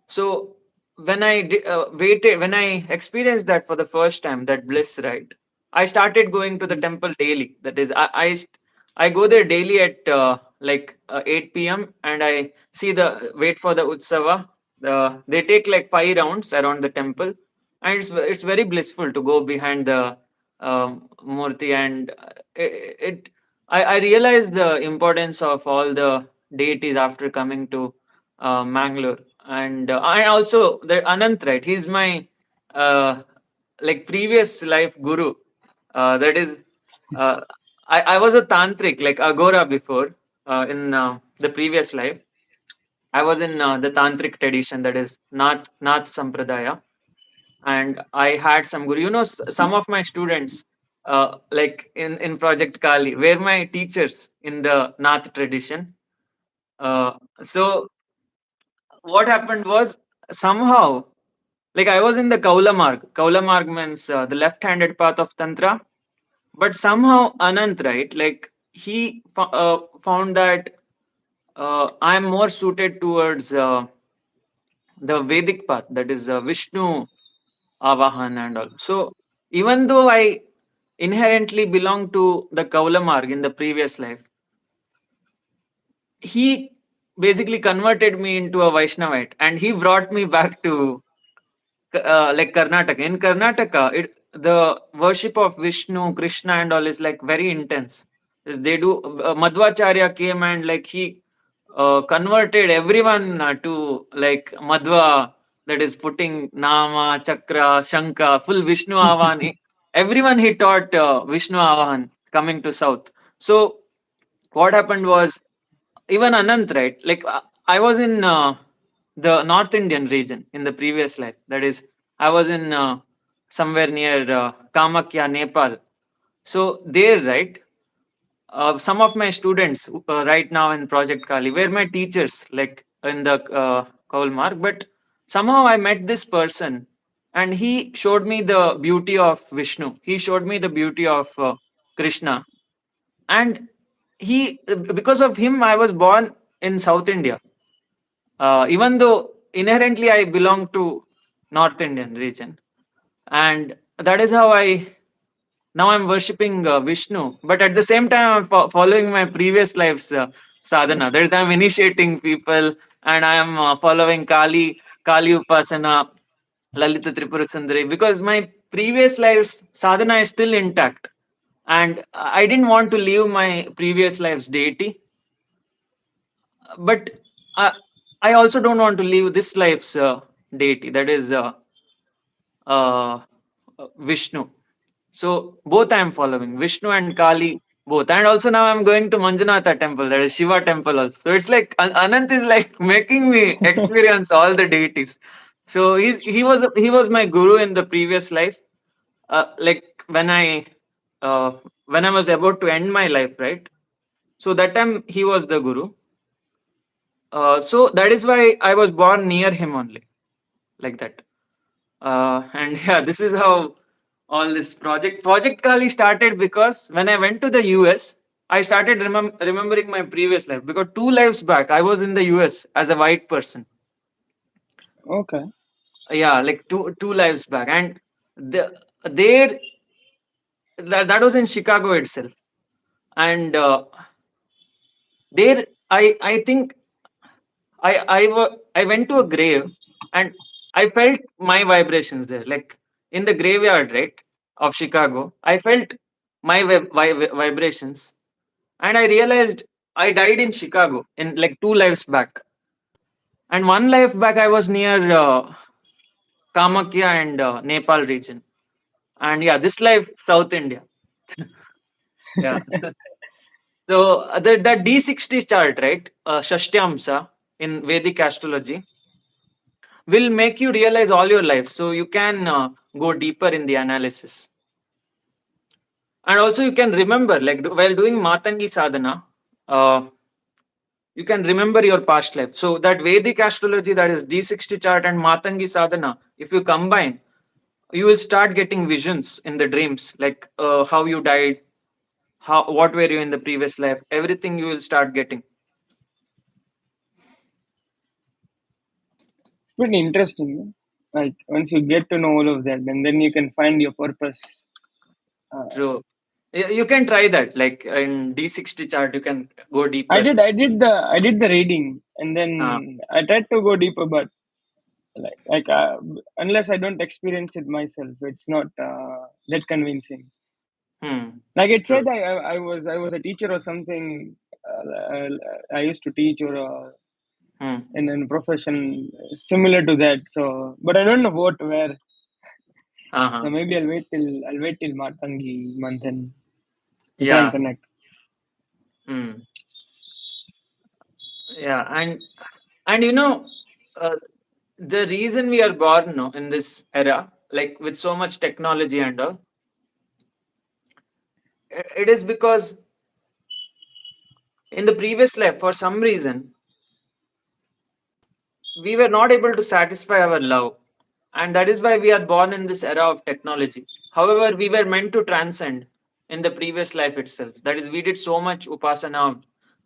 So when I waited, when I experienced that for the first time, that bliss, right? I started going to the temple daily. That is, I go there daily at 8 p.m. and I see the wait for the utsava. They take like 5 rounds around the temple, and it's very blissful to go behind the murti. And it I realized the importance of all the deities after coming to Mangalore. And I also the Anant, right? He's my uh, like previous life guru. That is, uh, I was a tantric like agora before. In the previous life I was in the tantric tradition, that is Nath Sampradaya, and I had some guru. Some of my students, like in Project Kali, were my teachers in the Nath tradition. So what happened was, somehow, like, I was in the Kaula Marg. Kaula Marg means the left-handed path of Tantra. But somehow Anant, right? Like, he found that I'm more suited towards the Vedic path, that is Vishnu Avahan and all. So even though I inherently belong to the Kaula Marg in the previous life, he basically converted me into a Vaishnavite, and he brought me back to like Karnataka. In Karnataka, the worship of Vishnu, Krishna, and all is like very intense. They do. Madhvacharya came and like he converted everyone to like Madhva, that is putting Nama, Chakra, Shanka, full Vishnu Avan. Everyone he taught Vishnu Avan coming to South. So what happened was, even Anant, right? Like, I was in the North Indian region in the previous life. That is, I was in somewhere near Kamakya, Nepal. So there, right? Some of my students right now in Project Kali were my teachers, like in the Kaulmark. But somehow I met this person, and he showed me the beauty of Vishnu. He showed me the beauty of Krishna, and because of him, I was born in South India. Even though inherently I belong to North Indian region, and that is how I now I'm worshipping Vishnu, but at the same time I'm following my previous life's sadhana. That is, I'm initiating people, and I am following Kali Upasana, Lalita Tripura Sundari, because my previous life's sadhana is still intact, and I didn't want to leave my previous life's deity, but I, I also don't want to leave this life's deity, that is uh, Vishnu. So both I am following Vishnu and Kali, both, and also now I'm going to Manjunatha temple, that is Shiva temple also. So it's like Anant is like making me experience all the deities. So he was my guru in the previous life. Like uh, when I was about to end my life, right? So that time he was the guru. So that is why I was born near him only, like that. And yeah, this is how all this Project Kali started, because when I went to the US, I started remembering my previous life, because 2 lives back I was in the US as a white person. Okay. Yeah, like two lives back, and there that was in Chicago itself, and there I think I went to a grave, and I felt my vibrations there, like in the graveyard, right, of Chicago. I felt my vibrations, and I realized I died in Chicago in like 2 lives back, and 1 life back I was near Kamakya and Nepal region, and yeah, this life South India. Yeah. So the D60 chart, right, Shashtyamsa in Vedic astrology, will make you realize all your life, so you can go deeper in the analysis, and also you can remember, like, while doing Matangi sadhana, uh, you can remember your past life. So that Vedic astrology, that is D60 chart and Matangi sadhana, if you combine, you will start getting visions in the dreams, like how you died, how what were you in the previous life, everything you will start getting. Pretty interesting. Like once you get to know all of that, and then you can find your purpose Uh, True. You can try that. Like in D60 chart, you can go deeper. I did the reading, and Uh, then I tried to go deeper, but unless I don't experience it myself, it's not that convincing. hmm. Like it True. said, I was a teacher or something. Uh, I used to teach or Hmm. in a profession similar to that. So, but I don't know what where. So Uh-huh. maybe I'll wait till Matangi month and try and Yeah. connect. Hmm. Yeah. And uh, the reason we are born no, in this era, like with so much technology and all, it is because in the previous life, for some reason, we were not able to satisfy our love, and that is why we are born in this era of technology. However, we were meant to transcend in the previous life itself. That is, we did so much upasana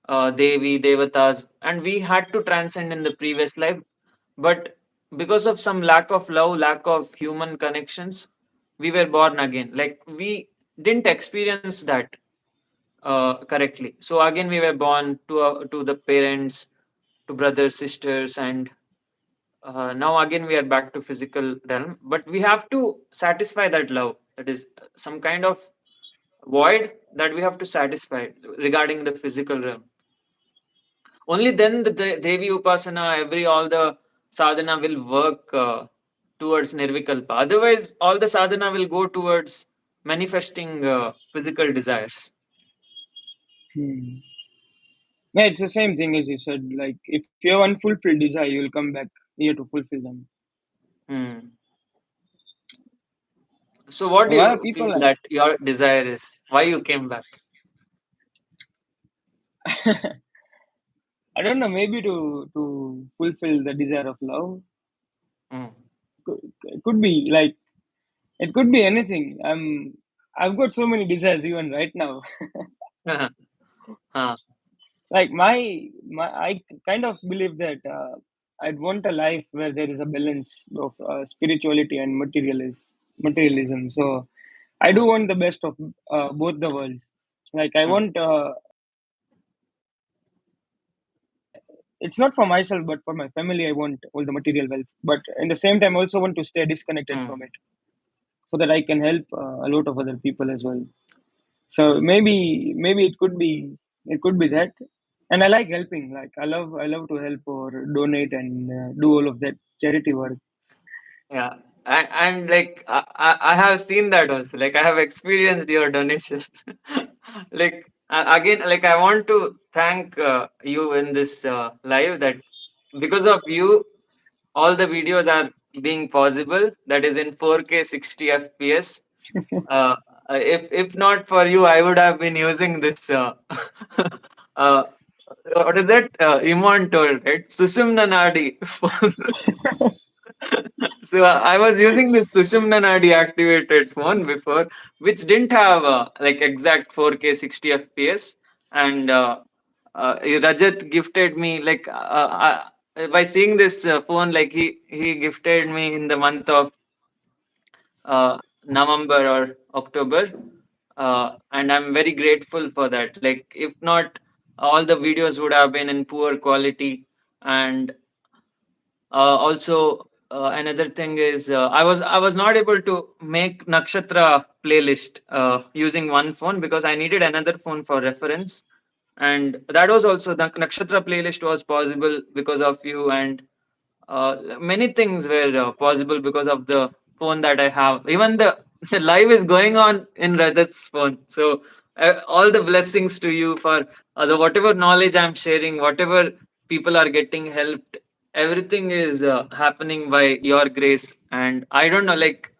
of devi devatas, and we had to transcend in the previous life. But because of some lack of love, lack of human connections, we were born again. Like we didn't experience that correctly. So again, we were born to the parents, to brothers, sisters, and now again we are back to physical realm, but we have to satisfy that love. That is some kind of void that we have to satisfy regarding the physical realm. Only then the Devi Upasana, all the sadhana will work towards Nirvikalpa. Otherwise, all the sadhana will go towards manifesting physical desires. Hmm. Yeah, it's the same thing as you said. Like if you have unfulfilled desire, you will come back here to fulfill them. Hmm. So, what do Why are you people feel like? that your desire is? Why you came back? I don't know. Maybe to fulfill the desire of love. Hmm. It could be like it could be anything. I've got so many desires even right now. Huh. Like my I kind of believe that I'd want a life where there is a balance of spirituality and materialism. So I do Hmm. want the best of both the worlds. Like I Hmm. want it's not for myself but for my family. I want all the material wealth, but in the same time I also want to stay disconnected Hmm. from it so that I can help a lot of other people as well. So maybe it could be that. And I like helping. Like I love to help or donate and do all of that charity work. Yeah, and like I have seen that also. Like I have experienced your donations. Like again, like I want to thank you in this live that because of you, all the videos are being possible. That is in 4K 60 FPS. Uh, if not for you, I would have been using this. Uh, what is that? Iman told right? Susumna Nadi. So I was using this Sushumna Nadi activated phone before, which didn't have like exact 4K 60 FPS, and Rajat gifted me like by seeing this phone, like he gifted me in the month of November or October, and I'm very grateful for that. Like if not, all the videos would have been in poor quality, and also, another thing is I was not able to make Nakshatra playlist using one phone because I needed another phone for reference, and that was also the Nakshatra playlist was possible because of you, and many things were possible because of the phone that I have. Even the, the live is going on in Rajat's phone. So all the blessings to you for the whatever knowledge I'm sharing, whatever people are getting helped. Everything is happening by your grace, and I don't know, like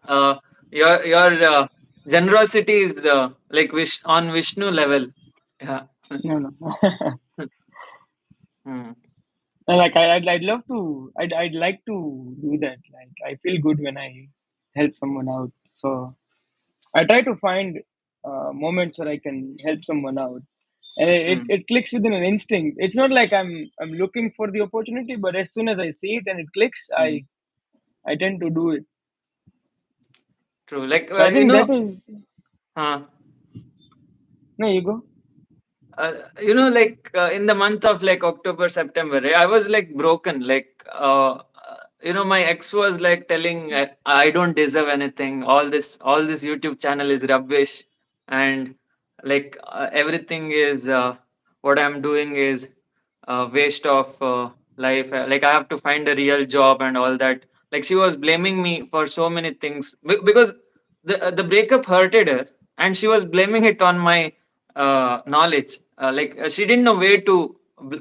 your generosity is like on Vishnu level. Yeah. No, no. Hmm. And like I'd love to. I'd like to do that. Like I feel good when I help someone out. So I try to find moments where I can help someone out, and Hmm. it clicks within an instinct. It's not like I'm looking for the opportunity, but as soon as I see it and it clicks, Hmm. I tend to do it. True. Like So I you think know. that is. Huh. No, you go. Like in the month of like October, September, I was like broken. Like, my ex was like telling I don't deserve anything. All this YouTube channel is rubbish, and like everything is what I'm doing is waste of life. Like I have to find a real job and all that. Like she was blaming me for so many things because the breakup hurted her, and she was blaming it on my knowledge. She didn't know where to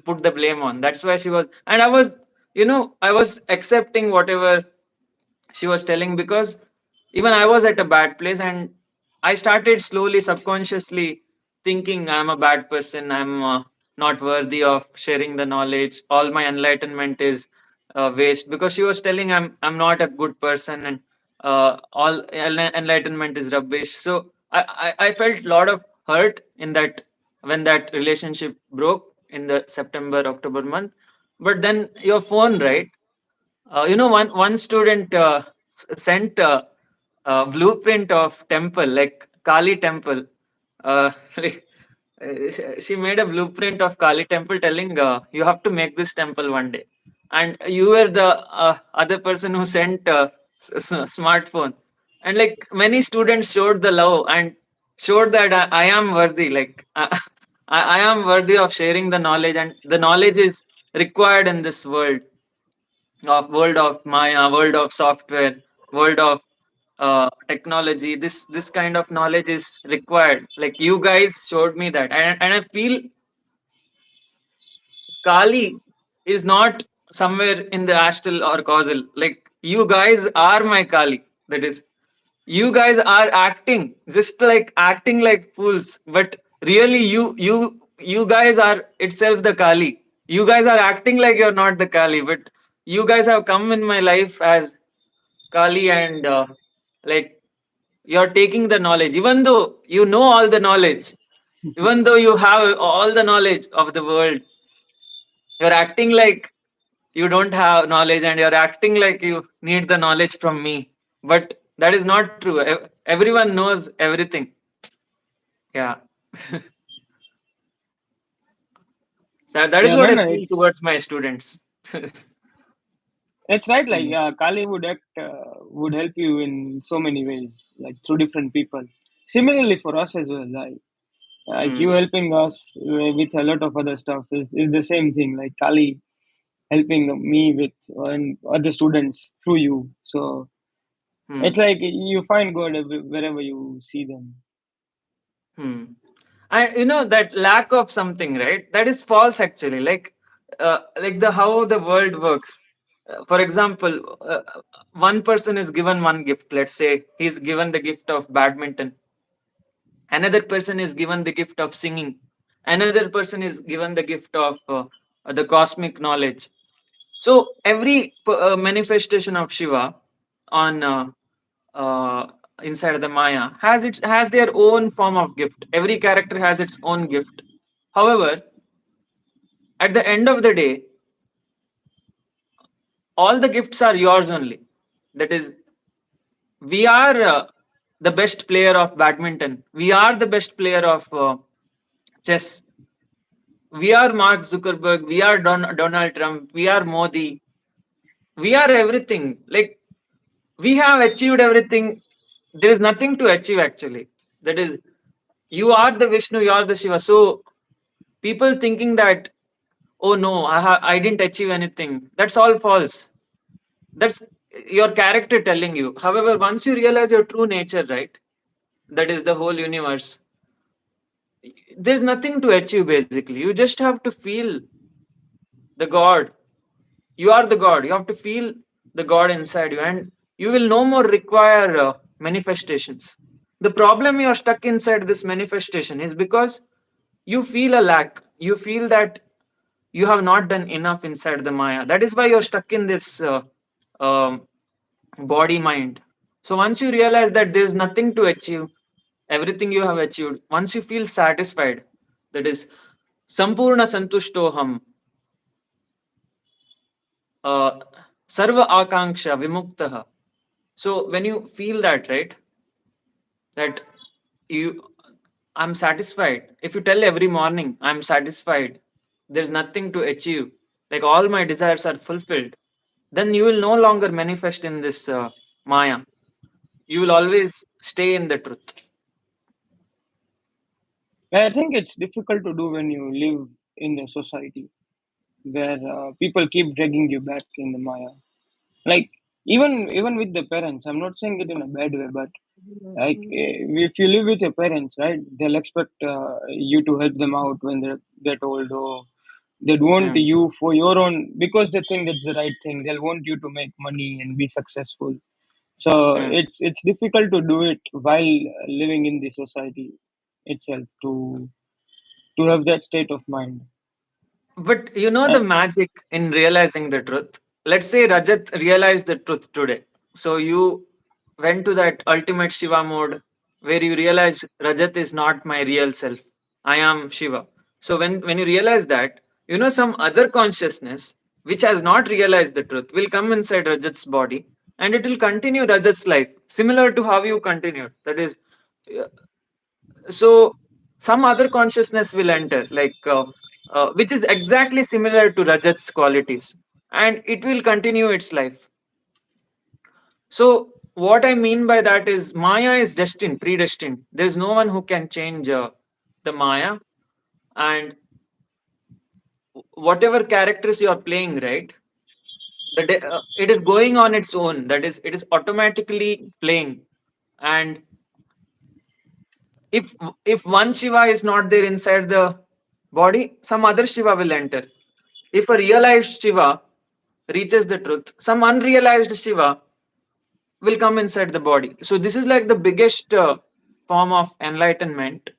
put the blame on. That's why she was, and I was, I was accepting whatever she was telling because even I was at a bad place, and I started slowly, subconsciously thinking I'm a bad person. I'm not worthy of sharing the knowledge. All my enlightenment is waste because she was telling I'm not a good person, and all enlightenment is rubbish. So I felt a lot of hurt in that when that relationship broke in the September October month. But then your phone, right? One student sent a blueprint of temple, like Kali temple. Like, she made a blueprint of Kali temple, telling you have to make this temple one day. And you were the other person who sent smartphone. And like many students showed the love and showed that I am worthy. Like I am worthy of sharing the knowledge, and the knowledge is required in this world of Maya, world of software, world of technology. This kind of knowledge is required. Like you guys showed me that, and I feel Kali is not somewhere in the astral or causal. Like you guys are my Kali. That is, you guys are acting just like acting like fools, but really you guys are itself the Kali. You guys are acting like you're not the Kali, but you guys have come in my life as Kali, and like you're taking the knowledge, even though you know all the knowledge, even though you have all the knowledge of the world, you're acting like you don't have knowledge, and you're acting like you need the knowledge from me. But that is not true. Everyone knows everything. Yeah. That is Yeah, what man, I feel it's towards my students. it's right. Like Mm, Kali would help you in so many ways, like through different people. Similarly for us as well, like you mm, helping us with a lot of other stuff is the same thing. Like Kali helping me with and other students through you. So it's mm, like you find God wherever you see them. mm. And that lack of something, right? That is false actually. Like the how the world works. For example, one person is given one gift. Let's say he's given the gift of badminton. Another person is given the gift of singing. Another person is given the gift of the cosmic knowledge. So every manifestation of Shiva on uh, inside the Maya has their own form of gift. Every character has its own gift. However, at the end of the day, all the gifts are yours only. That is, we are the best player of badminton. We are the best player of chess. We are Mark Zuckerberg. We are Donald Trump. We are Modi. We are everything. Like we have achieved everything. There is nothing to achieve actually. That is, you are the Vishnu. You are the Shiva. So people thinking that, oh no, I didn't achieve anything. That's all false. That's your character telling you. However, once you realize your true nature, right? That is the whole universe. There's nothing to achieve basically. You just have to feel the God. You are the God. You have to feel the God inside you, and you will no more require manifestations. The problem you're stuck inside this manifestation is because you feel a lack. You feel that you have not done enough inside the Maya. That is why you're stuck in this um, body mind. So once you realize that there's nothing to achieve, everything you have achieved, once you feel satisfied, that is Sampurna Santushtoham, uh, Sarva Akanksha Vimuktaha. So when you feel that, right, that you I'm satisfied. If you tell every morning I'm satisfied, there's nothing to achieve, like all my desires are fulfilled, then you will no longer manifest in this maya. You will always stay in the truth. I think it's difficult to do when you live in a society where people keep dragging you back in the Maya. Like even with the parents, I'm not saying it in a bad way, but like if you live with your parents, right, they'll expect you to help them out when they get old, or they'd want Mm, you for your own because they think that's the right thing. They'll want you to make money and be successful. So mm. it's difficult to do it while living in the society itself to have that state of mind. But you know Uh, the magic in realizing the truth. Let's say Rajat realized the truth today. So you went to that ultimate Shiva mode where you realize Rajat is not my real self. I am Shiva. So when you realize that, you know some other consciousness which has not realized the truth will come inside Rajat's body and it will continue Rajat's life similar to how you continued. That is, uh, so some other consciousness will enter which is exactly similar to Rajat's qualities, and it will continue its life. So what I mean by that is maya is destined, predestined. There's no one who can change the maya. And whatever characters you are playing, right, it is going on its own. That is, it is automatically playing. And if if one Shiva is not there inside the body, some other Shiva will enter. If a realized Shiva reaches the truth, some unrealized Shiva will come inside the body. So this is like the biggest form of enlightenment,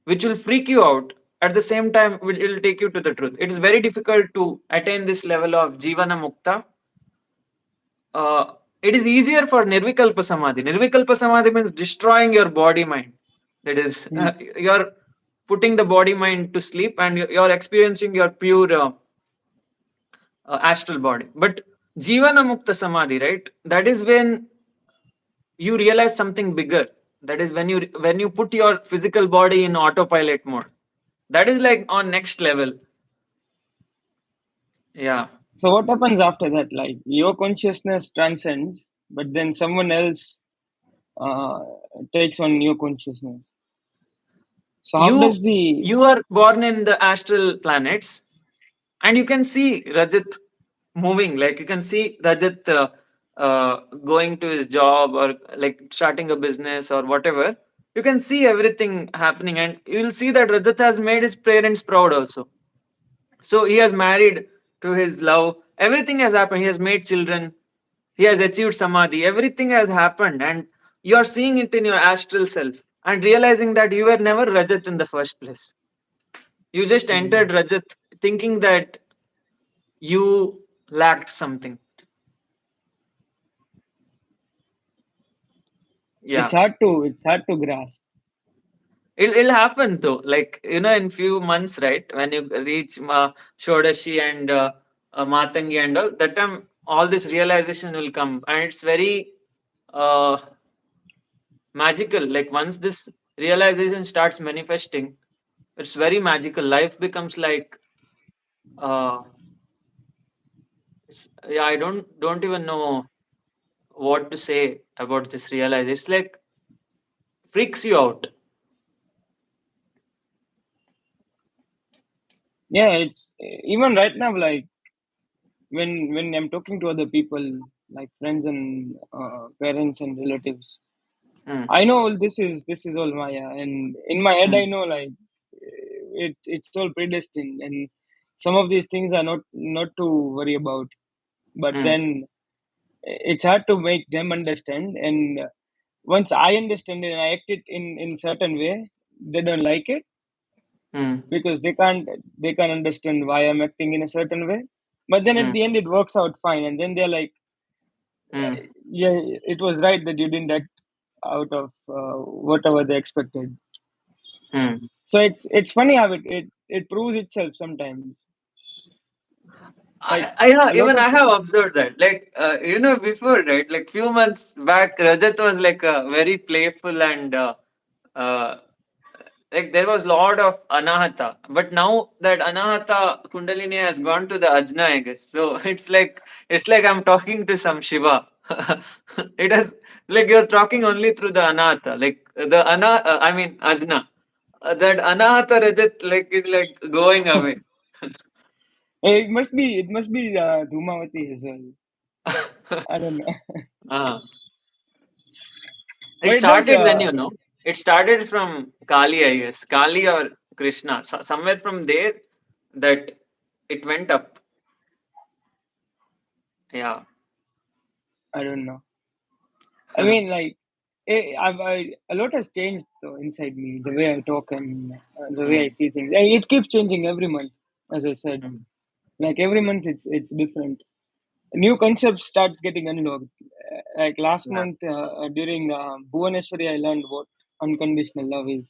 which will freak you out. At the same time, it will take you to the truth. It is very difficult to attain this level of Jivana Mukta. It is easier for Nirvikalpa Samadhi. Nirvikalpa Samadhi means destroying your body mind. That is, mm, you're putting the body mind to sleep and you're experiencing your pure astral body. But Jivana Mukta Samadhi, right? That is when you realize something bigger. That is when you put your physical body in autopilot mode. That is like on next level. Yeah. so what happens after that? Like your consciousness transcends, but then someone else uh, takes on your consciousness. So how You does the you are born in the astral planets, and you can see Rajat moving. Like you can see Rajat going to his job or like starting a business or whatever. You can see everything happening, and you will see that Rajat has made his parents proud also. So he has married to his love. Everything has happened. He has made children. He has achieved samadhi. Everything has happened, and you are seeing it in your astral self and realizing that you were never Rajat in the first place. You just mm, entered Rajat thinking that you lacked something. Yeah. it's hard to grasp. It'll happen though. Like, in few months, right? When you reach Shodashi and Matangi and all, that time all this realization will come. And it's very uh, magical. Like, once this realization starts manifesting, it's very magical. Life becomes like, uh, yeah, I don't even know what to say about this realization. It's like freaks you out. Yeah, it's even right now. Like when I'm talking to other people, like friends and parents and relatives, Hmm. I know all this is all Maya, and in my head Hmm. I know like it's all predestined, and some of these things are not to worry about. But Hmm. then it's hard to make them understand, and once I understand it and I act it in certain way, they don't like it Hmm. because they can't understand why I'm acting in a certain way. But then at Hmm. the end it works out fine, and then they're like, Hmm. yeah, it was right that you didn't act out of whatever they expected. Hmm. So it's funny how it proves itself sometimes. Like Yeah, a lot even of I have observed that. Like, before, right? Like few months back, Rajat was like very playful and uh, like there was lot of anahata, but now that anahata kundalini has gone to the ajna, I guess. So it's like I'm talking to some shiva. It is like you're talking only through the anahata, like the I mean ajna. That anahata Rajat like is like going away. It must be Dhumavati as well. I don't know. uh, But it it does. started when, it started from Kali, I guess. Kali or Krishna. Somewhere from there that it went up. Yeah. I don't know. I mean, like, a lot has changed though inside me. The way I talk and the way I Mm, see things. And it keeps changing every month, as I said. mm, Like every month, it's different. New concept starts getting unlocked. Like last yeah. month during Bhuvaneshwari, I learned what unconditional love is.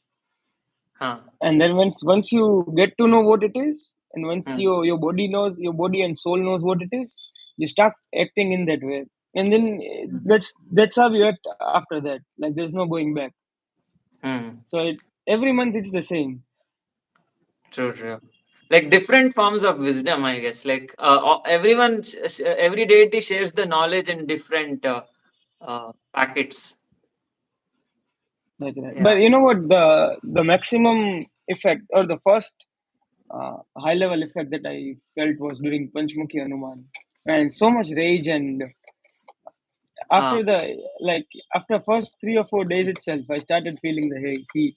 Huh. And then once you get to know what it is, and once Mm, your body knows, your body and soul knows what it is, you start acting in that way. And then mm, that's how you act after that. Like there's no going back. mm. So every month it's the same. True, true. Like different forms of wisdom, I guess. Like everyone, every deity shares the knowledge in different packets. That's right. Yeah. But you know what, the maximum effect, or the first high level effect that I felt was during Panchmukhi Hanuman, and so much rage. And Uh, after the like after first 3 or 4 days itself, I started feeling the heat.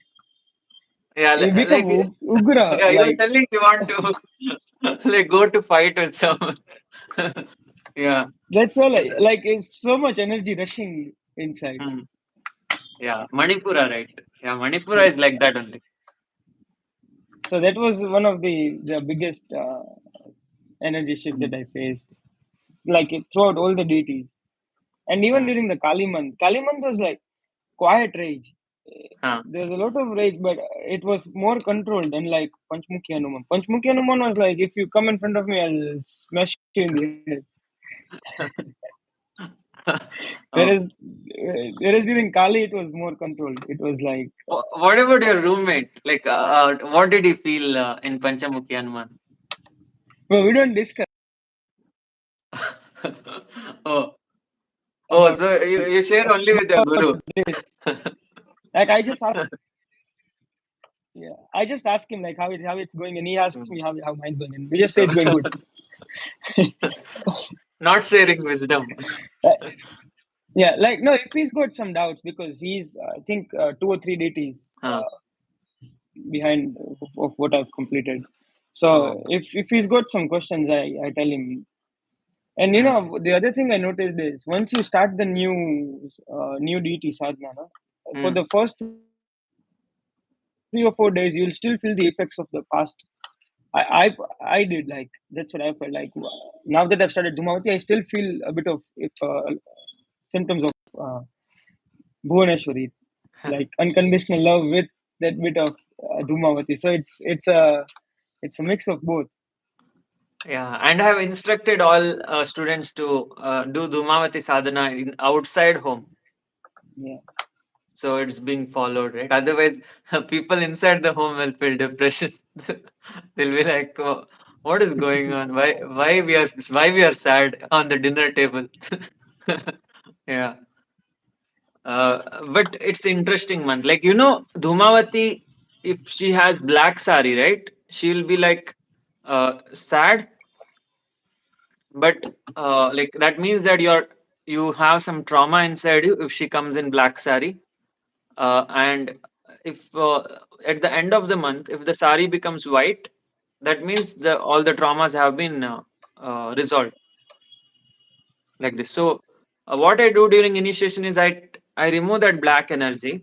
yeah, You become like ugra, yeah, you were like telling you want to like go to fight with someone. Yeah. that's all. Like it's so much energy rushing inside. Mm. Yeah. Manipura, right? Yeah, Manipura Yeah. is like that only. So that was one of the biggest energy shift that Mm. I faced. Like throughout all the deities, and even Mm. during the Kali month was like quiet rage. Huh. There's a lot of rage, but it was more controlled. Unlike Panchmukhi Hanuman. Panchmukhi Hanuman was like, if you come in front of me, I'll smash you in the head. Oh. Whereas during Kali, it was more controlled. It was like, What about your roommate? Like, what did he feel in Panchamukhi Hanuman? well, we don't discuss Oh, oh, about so you share only with your guru. this. Like I just ask him like how it's going, and he asks me Mm. how mine's going, and we just say So, it's going good. not sharing wisdom. Uh, yeah, like no, if he's got some doubts because he's I think 2 or 3 deities Huh. behind of what I've completed. Oh. So if he's got some questions, I tell him. And Mm. the other thing I noticed is once you start the new deity sadhana, no, for Mm. the first 3 or 4 days, you'll still feel the effects of the past. I did like that's what I felt like. Now that I've started Dhumavati, I still feel a bit of symptoms of Bhuvaneshwari, like unconditional love with that bit of Dhumavati. So it's a mix of both. Yeah, and I have instructed all students to do Dhumavati sadhana in outside home. Yeah. So it's being followed, right? Otherwise, people inside the home will feel depression. They'll be like, oh, "What is going on? Why we are sad on the dinner table?" Yeah, but it's interesting, man. Like Dhumavati, if she has black sari, right? She'll be like sad, but like that means that you have some trauma inside you if she comes in black sari. And if at the end of the month, if the sari becomes white, that means the all the traumas have been resolved, like this. So what I do during initiation is I remove that black energy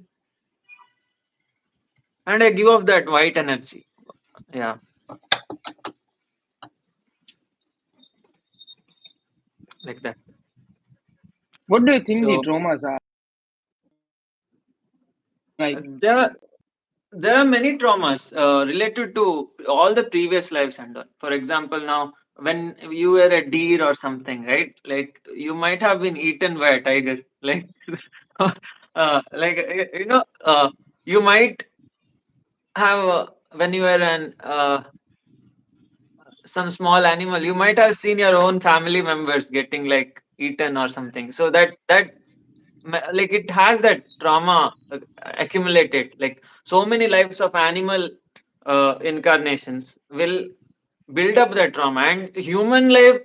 and I give off that white energy. Yeah, like that. What do you think the So traumas are? Like, there are many traumas related to all the previous lives and all. For example, now when you were a deer or something, right? Like you might have been eaten by a tiger, like like You might have when you were an some small animal, you might have seen your own family members getting like eaten or something. So like it has that trauma accumulated. Like so many lives of animal incarnations will build up that trauma, and human life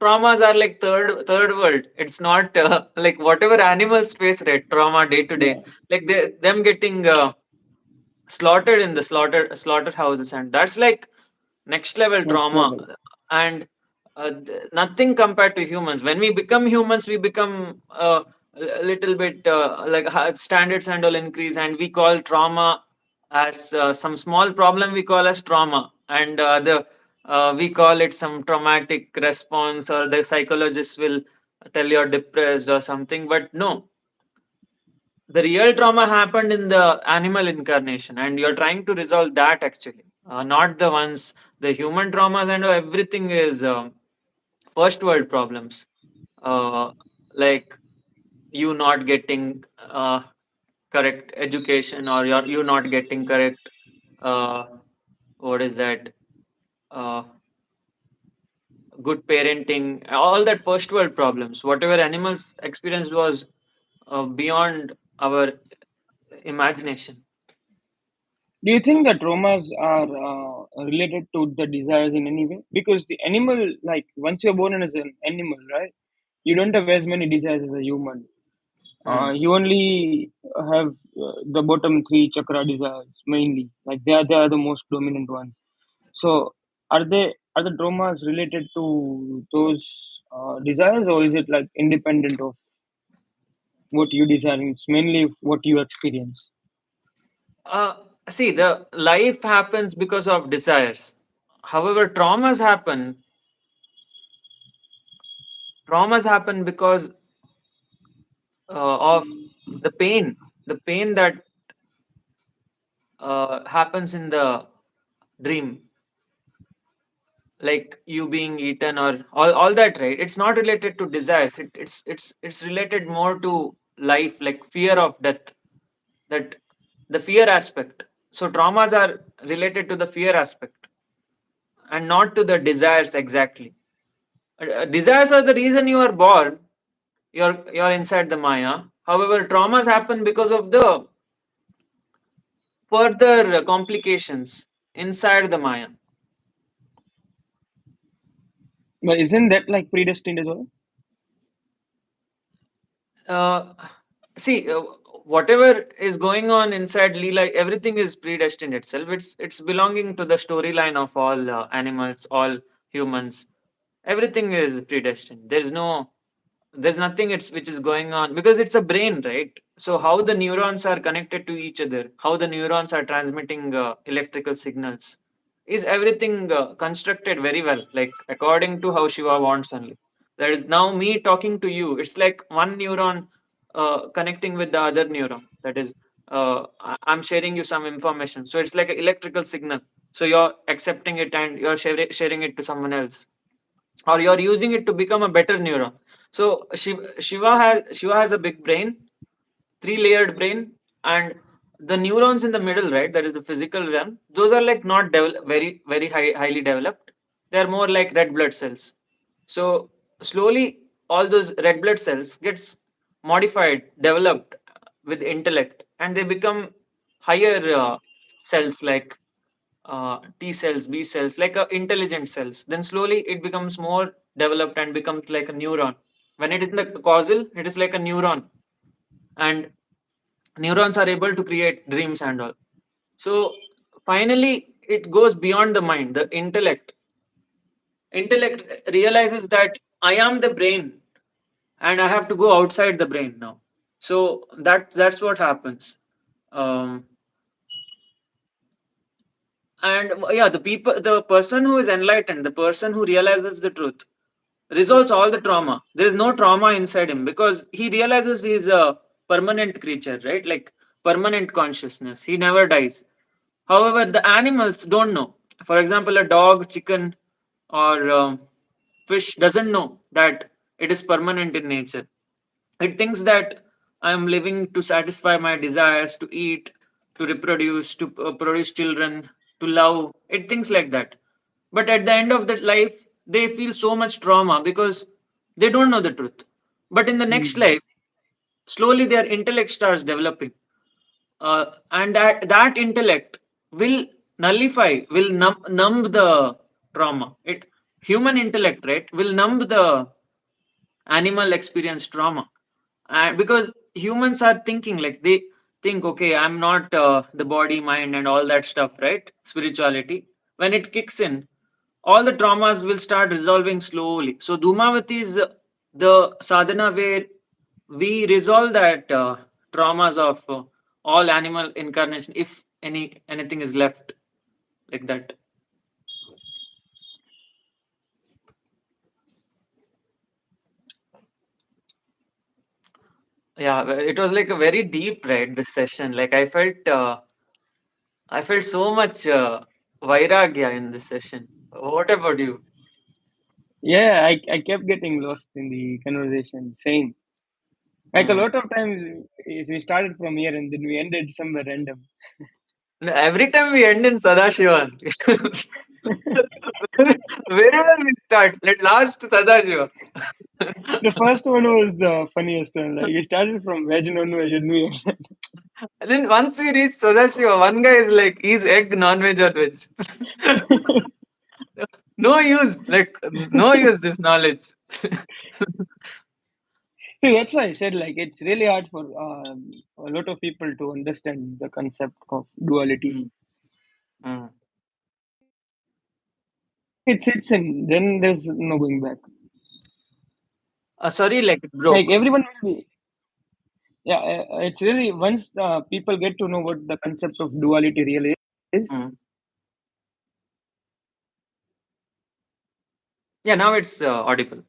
traumas are like third world. It's not like whatever animals face right trauma day to day, Yeah, like them getting slaughtered in the slaughterhouses, and that's like next level next trauma. level. And nothing compared to humans. When we become humans, we become a little bit like standards and all increase, and we call trauma as some small problem we call as trauma, and the we call it some traumatic response, or the psychologist will tell you're depressed or something. But no, the real trauma happened in the animal incarnation, and you're trying to resolve that actually, not the ones, the human traumas and everything is first world problems, uh, like you not getting correct education, or you not getting correct uh, what is that, uh, good parenting, all that first world problems. Whatever animals experience was beyond our imagination. Do you think that traumas are related to the desires in any way? Because the animal, like once you're born as an animal, right? You don't have as many desires as a human. Hmm. You only have the bottom three chakra desires mainly. Like they are the most dominant ones. So are the traumas related to those desires, or is it like independent of what you desire? It's mainly what you experience. Uh, See, the life happens because of desires. However, traumas happen because of the pain that happens in the dream, like you being eaten or all that, right? It's not related to desires. It's related more to life, like fear of death, that the fear aspect. So traumas are related to the fear aspect and not to the desires exactly. Desires are the reason you are born. You're inside the Maya. However, traumas happen because of the further complications inside the Maya. But isn't that like predestined as well? Uh, See, whatever is going on inside Leela, everything is predestined itself. It's belonging to the storyline of all animals, all humans. Everything is predestined. There's nothing it's which is going on because it's a brain, right? So how the neurons are connected to each other, how the neurons are transmitting electrical signals, is everything constructed very well, like according to how Shiva wants only. There is now me talking to you, it's like one neuron connecting with the other neuron. That is, I'm sharing you some information, so it's like an electrical signal. So you're accepting it and you're sharing it to someone else, or you're using it to become a better neuron. So Shiva has a big brain, three layered brain, and the neurons in the middle, right? That is the physical realm. Those are like not very highly developed. They are more like red blood cells. So slowly, all those red blood cells gets modified, developed with intellect, and they become higher cells like T cells, B cells, like intelligent cells. Then slowly it becomes more developed and becomes like a neuron. When it is in the causal, it is like a neuron, and neurons are able to create dreams and all. So finally, it goes beyond the mind. The intellect realizes that I am the brain, and I have to go outside the brain now. So that's what happens. Um, and yeah, the person who is enlightened, the person who realizes the truth, resolves all the trauma. There is no trauma inside him because he realizes he's a permanent creature, right? Like permanent consciousness. He never dies. However, the animals don't know. For example, a dog, chicken, or fish doesn't know that it is permanent in nature. It thinks that I am living to satisfy my desires to eat, to reproduce, to produce children, to love, it things like that. But at the end of that life, they feel so much trauma because they don't know the truth. But in the next Mm. life, slowly their intellect starts developing, and that intellect will nullify, will numb the trauma. It human intellect, right, will numb the animal experience trauma. And because humans are thinking, like they think, okay, I'm not the body, mind, and all that stuff, right? Spirituality, when it kicks in, all the traumas will start resolving slowly. So Dhumavati is the sadhana where we resolve that traumas of all animal incarnation, if anything is left, like that. Yeah, it was like a very deep, right, this session. Like I felt so much vairagya in this session. What about you? Yeah, I kept getting lost in the conversation. Same. Like a Mm. lot of times, is we started from here and then we ended somewhere random. No, every time we end in Sadashivan, wherever we start, let last Sadashiva. The first one was the funniest one. Like we started from veg non-veg and we And then once we reach Sadashiva, one guy is like, he's egg, non-veg or veg. No use, like, no use this knowledge. See, that's why I said like it's really hard for a lot of people to understand the concept of duality. Mm, mm. Once it sits in, then there's no going back. Sorry, like it Like broke. everyone will be, yeah. It's really once the people get to know what the concept of duality really is. Mm. Yeah, now it's audible.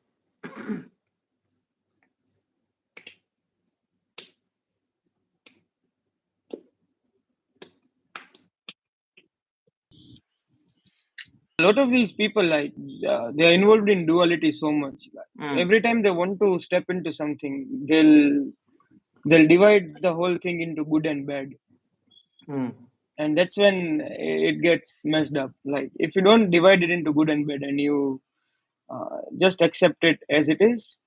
A lot of these people like they are involved in duality so much. Like, Mm, every time they want to step into something, they'll divide the whole thing into good and bad, mm. and that's when it gets messed up. Like if you don't divide it into good and bad and you just accept it as it is.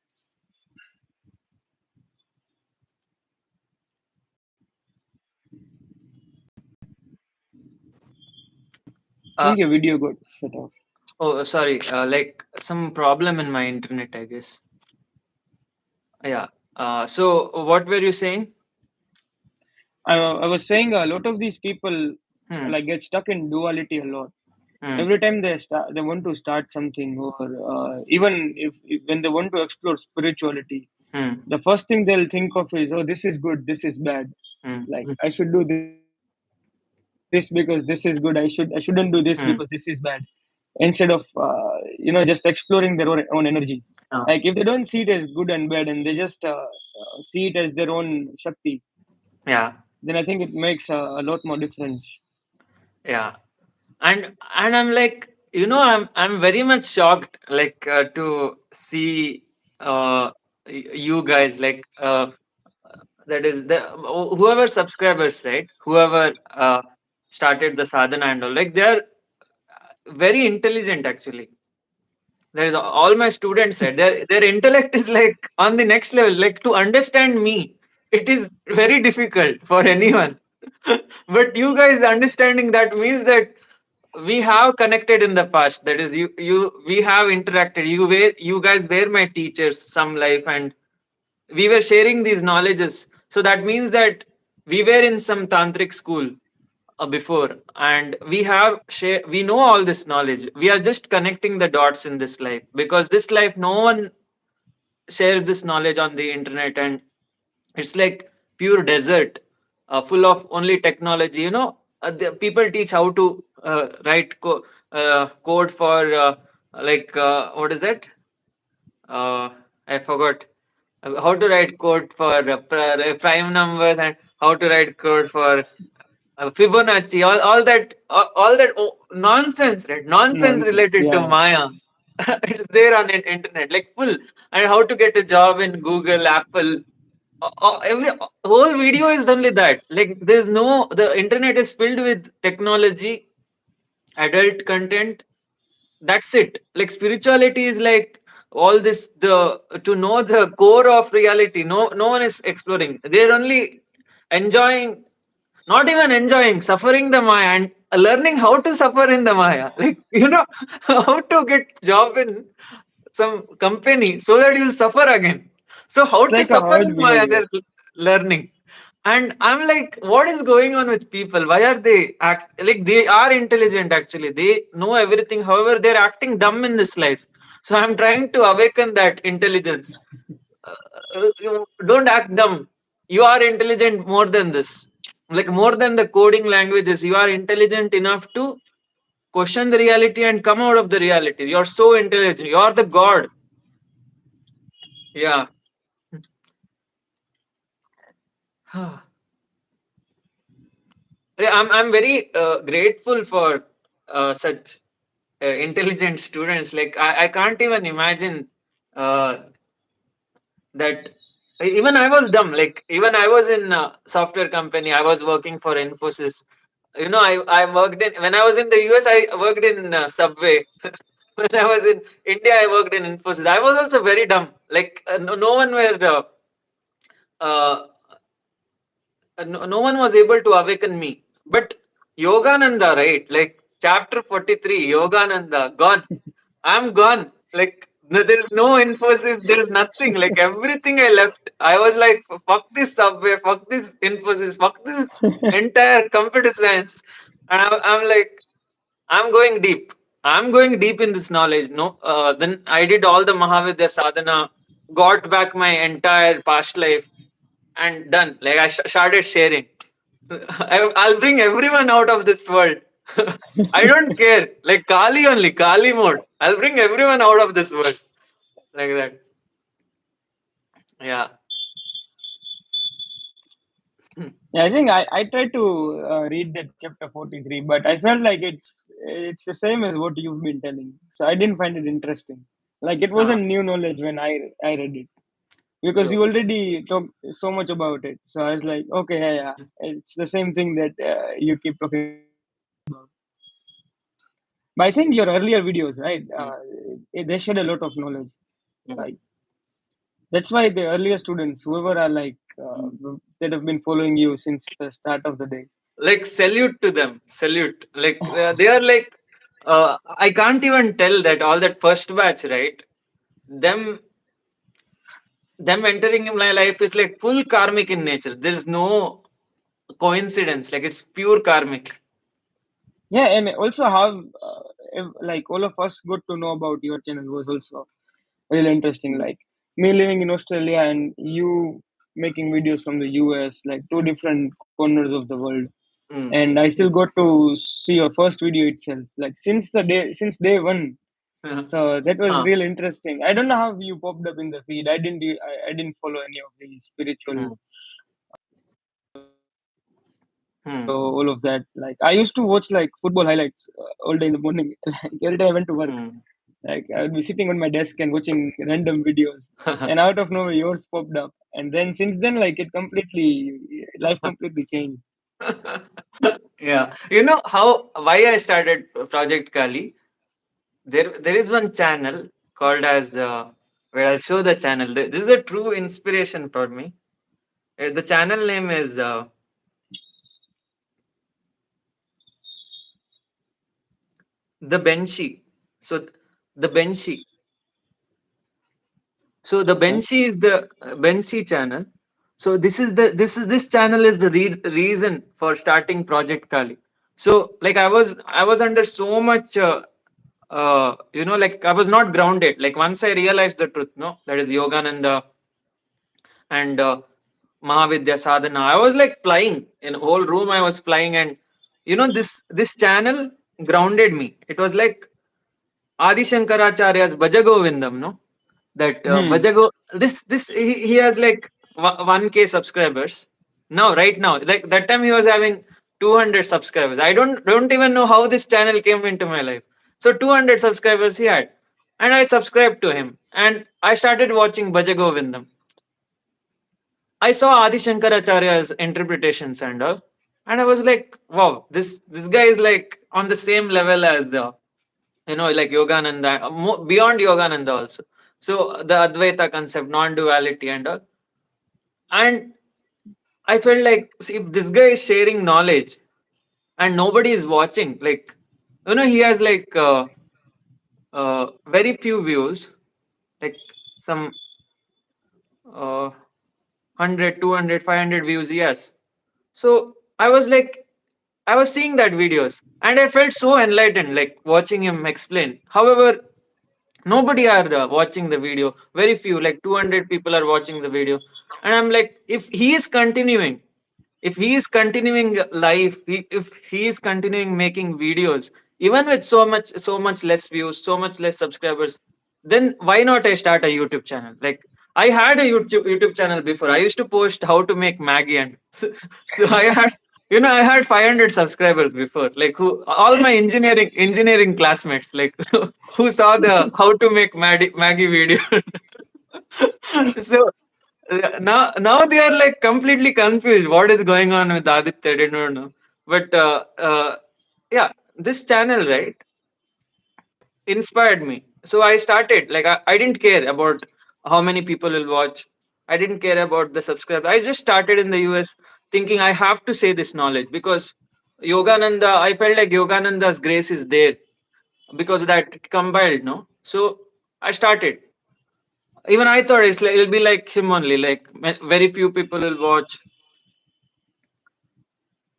I Uh, think your video got shut off. oh, sorry. Like some problem in my internet, I guess. Yeah. So what were you saying? I was saying a lot of these people Hmm. like get stuck in duality a lot. Hmm. Every time they want to start something, or even if when they want to explore spirituality, Hmm. the first thing they'll think of is, oh, this is good, this is bad. Hmm. Like Hmm. I should do this because this is good. I shouldn't do this because this is bad. Hmm. Instead of just exploring their own energies. Like Uh, if they don't see it as good and bad and they just see it as their own shakti, yeah. then I think it makes a lot more difference. Yeah. And I'm like, I'm very much shocked, like to see you guys, like that is the whoever subscribers, right? Whoever started the sadhana and all, like they're very intelligent actually. There is all my students said their intellect is like on the next level. Like to understand me, it is very difficult for anyone. But you guys understanding that means that we have connected in the past. That is, you we have interacted. You guys were my teachers some life, and we were sharing these knowledges. So that means that we were in some tantric school before, and we know all this knowledge. We are just connecting the dots in this life, because this life no one shares this knowledge on the internet, and it's like pure desert, full of only technology. The people teach how to code for what is it, I forgot. How to write code for prime numbers, and how to write code for Fibonacci, all that nonsense, right? Nonsense Nonsense. related to Yeah. Maya. It's there on the internet, like full. And how to get a job in Google, Apple. Every whole video is only that. Like there's no, the internet is filled with technology, adult content. That's it. Like spirituality is like all this, the to know the core of reality. No one is exploring. They're only enjoying, not even enjoying, suffering the Maya and learning how to suffer in the Maya. Like, how to get job in some company so that you'll suffer again. So how It's to like a suffer hard in Maya behavior. they're learning. And I'm like, what is going on with people? Why are they act like they are intelligent actually? They know everything. However, they're acting dumb in this life. So I'm trying to awaken that intelligence. You don't act dumb. You are intelligent more than this. Like more than the coding languages, you are intelligent enough to question the reality and come out of the reality. You're so intelligent. You're the god. Yeah. Yeah, I'm very grateful for such intelligent students. Like I can't even imagine uh, that. Even I was dumb. Like even I was in a software company. I was working for Infosys. I worked in, when I was in the US. I worked in Subway. When I was in India, I worked in Infosys. I was also very dumb. Like no one were. Uh, no one was able to awaken me. But Yogananda, right? Like chapter 43, Yogananda, gone. I'm gone. Like there's no Infosys, there's nothing. Like everything I left. I was like, fuck this Subway, fuck this Infosys, fuck this entire computer science. And I'm like, I'm going deep. I'm going deep in this knowledge. No, then I did all the Mahavidya sadhana, got back my entire past life, and done. Like I started sharing. I'll bring everyone out of this world. I don't care. Like Kali only, Kali mode. I'll bring everyone out of this world. Like that. Yeah. Yeah, I think I tried to read that chapter 43, but I felt like it's the same as what you've been telling. So I didn't find it interesting. Like it Ah, wasn't new knowledge when I read it because bro. you already talked so much about it. So I was like, okay, yeah, yeah, it's the same thing that you keep talking about. But I think your earlier videos, right? Mm, They shed a lot of knowledge. mm, Like that's why the earlier students, whoever are like mm. that have been following you since the start of the day. Like salute to them. Salute. Like they are like. I can't even tell that all that first batch, right? Them them entering in my life is like full karmic in nature. There is no coincidence. Like it's pure karmic. Yeah, and also how like all of us got to know about your channel was also really interesting. Mm, Like me living in Australia and you making videos from the US, like two different corners of the world. mm, And I still got to see your first video itself, like since day one. mm. So that was Huh. really interesting. I don't know how you popped up in the feed. I didn't follow any of the spiritual Mm, videos or all of mm, that. Like I used to watch like football highlights all day in the morning. Like every time I went to work. mm. Like I would be sitting on my desk and watching random videos, and out of nowhere yours popped up. And then since then, like it completely, life completely changed. Yeah, you know how why I started Project Kali. There is one channel called as where I'll show the channel. This is a true inspiration for me. The channel name is the Benshi. So the Benshi. So the Okay. Benshi is the Benshi channel. So this channel is the reason for starting Project Kali. So like I was under so much like I was not grounded. Like once I realized the truth, no, that is Yogananda and Mahavidya Sadhana. I was like flying in a whole room. I was flying, and this channel grounded me. It was like Adi Shankaracharya's Bhajagovindam, no? That Hmm. Bhajago, this he has like 1K subscribers now. Right now, like that time he was having 200 subscribers. I don't even know how this channel came into my life. So 200 subscribers he had, and I subscribed to him, and I started watching Bhajagovindam. I saw Adi Shankaracharya's interpretations and all, and I was like, wow, this guy is like on the same level as like Yogananda, beyond Yogananda also. So the Advaita concept, non-duality and all, and I felt like, see, if this guy is sharing knowledge and nobody is watching, like, he has like very few views, like some 100, views, yes. So I was like, I was seeing that videos and I felt so enlightened, like watching him explain. However, nobody are watching the video. Very few, like 200 people are watching the video. And I'm like, if he is continuing life, if he is continuing making videos, even with so much less views, so much less subscribers, then why not I start a YouTube channel? Like I had a YouTube channel before. I used to post how to make Maggie, and so I had 500 subscribers before. Like who all my engineering classmates, like who saw the how to make Maggie video. So now they are like completely confused. What is going on with Aditya? I don't know. But yeah, this channel, right, inspired me. So I started, like, I didn't care about how many people will watch. I didn't care about the subscribers. I just started in the US thinking I have to say this knowledge because Yogananda, I felt like Yogananda's grace is there because of that it compiled, no? So I started. Even I thought it'll be like him only, like very few people will watch.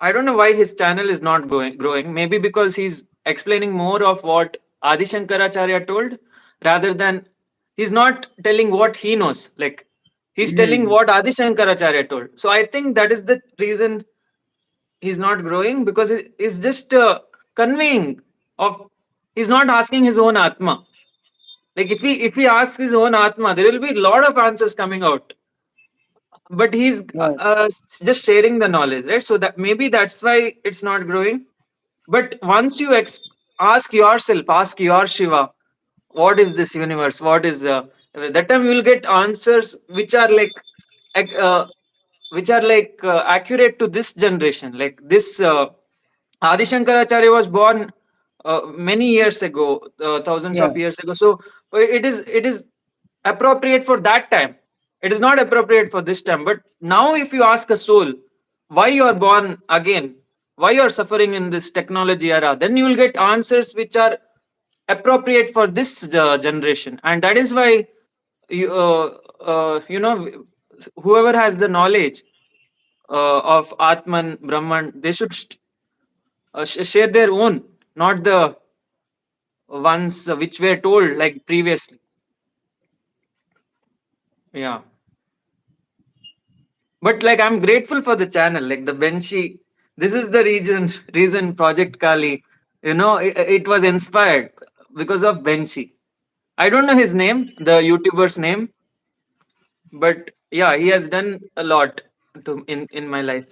I don't know why his channel is not growing. Maybe because he's explaining more of what Adi Shankaracharya told rather than he's not telling what he knows. Like he's telling Hmm. what Adi Shankaracharya told. So I think that is the reason he's not growing because he's just conveying of he's not asking his own atma. Like if he asks his own atma, there will be a lot of answers coming out. But he's Right. just sharing the knowledge, right? So that maybe that's why it's not growing. But once you ask yourself, ask your Shiva, what is this universe? What is that time you will get answers ac- uh, which are like accurate to this generation. Like this Adi Shankaracharya was born many years ago, thousands Yeah. of years ago. So it is appropriate for that time. It is not appropriate for this time. But now, if you ask a soul, why you are born again, why you are suffering in this technology era, then you will get answers which are appropriate for this generation, and that is why you whoever has the knowledge of Atman, Brahman, they should share their own, not the ones which were told like previously. Yeah, but like I'm grateful for the channel, like the Benshi. This is the reason Project Kali. It was inspired because of Benshi. I don't know his name, the YouTuber's name, but yeah, he has done a lot to in my life.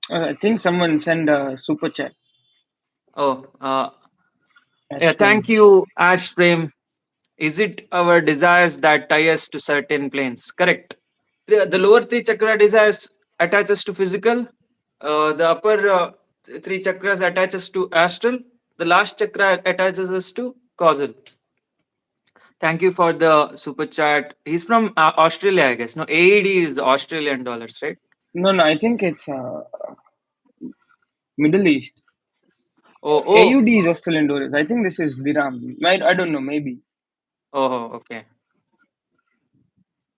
I think someone sent a super chat. Oh, yeah, Ash thank Prem. you, Ash Prem. Is it our desires that tie us to certain planes? Correct. The lower three chakra desires attaches to physical. The upper three chakras attaches to astral. The last chakra attaches us to causal. Thank you for the super chat. He's from Australia, I guess. No, AED is Australian dollars, right? No, no, I think it's Middle East. Oh, oh, AUD is Australian dollars. I think this is dirham. I don't know. Maybe oh, okay.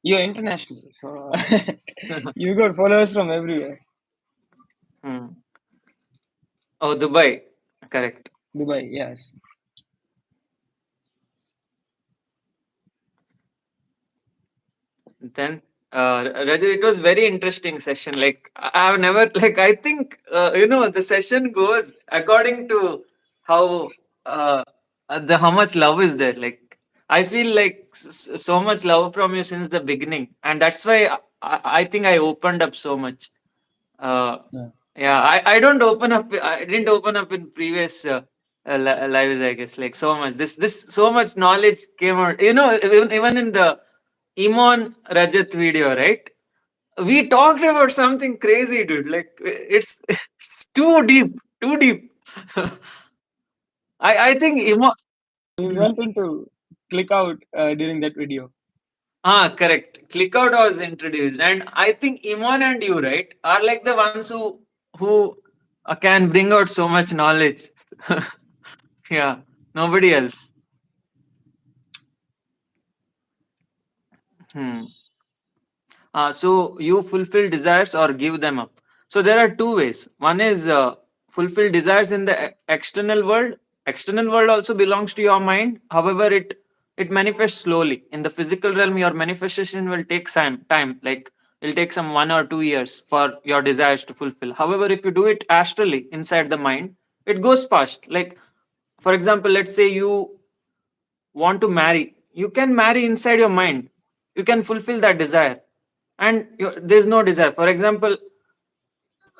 you're international, so you got followers from everywhere. Hmm. Oh, Dubai. Correct. Dubai, yes. Then, Rajat, it was very interesting session. Like I've never, like I think the session goes according to how how much love is there. Like I feel like so much love from you since the beginning, and that's why I think I opened up so much. Uh, Yeah. yeah, I don't open up. I didn't open up in previous lives. I guess like so much. This so much knowledge came out. Even in the Imon Rajat video, right? We talked about something crazy, dude. Like it's too deep, too deep. I think Imon. We went into click out during that video. Ah, correct. Clickout was introduced, and I think Imon and you, right, are like the ones who can bring out so much knowledge. Yeah, nobody else. Hmm. So you fulfill desires or give them up. So there are two ways. One is fulfill desires in the external world. External world also belongs to your mind. However, it manifests slowly. In the physical realm, your manifestation will take time. Like it'll take some 1 or 2 years for your desires to fulfill. However, if you do it astrally inside the mind, it goes fast. Like for example, let's say you want to marry, you can marry inside your mind. You can fulfill that desire, and there's no desire. For example,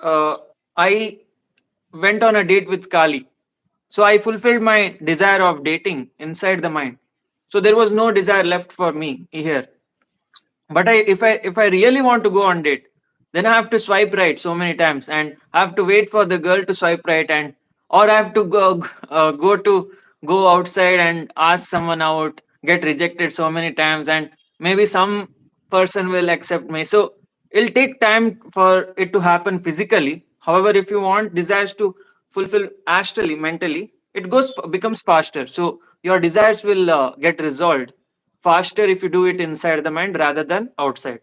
uh, I went on a date with Kali, so I fulfilled my desire of dating inside the mind, so there was no desire left for me here. But if I really want to go on date, then I have to swipe right so many times, and I have to wait for the girl to swipe right, and or I have to go outside and ask someone out, get rejected so many times, and maybe some person will accept me. So it'll take time for it to happen physically. However, if you want desires to fulfill astrally, mentally, it becomes faster. So your desires will get resolved faster if you do it inside the mind rather than outside.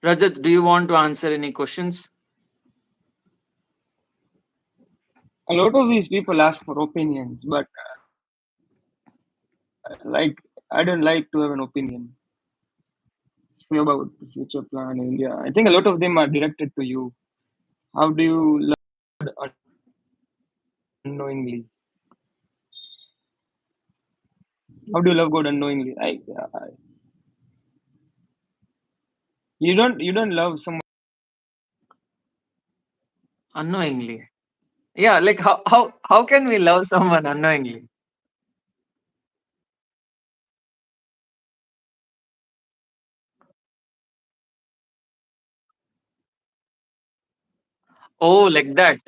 Rajat, do you want to answer any questions? A lot of these people ask for opinions, but like I don't like to have an opinion about the future plan in India. I think a lot of them are directed to you. How do you love unknowingly? How do you love God unknowingly? You don't love someone Unknowingly. Yeah, like how can we love someone unknowingly? Oh, like that.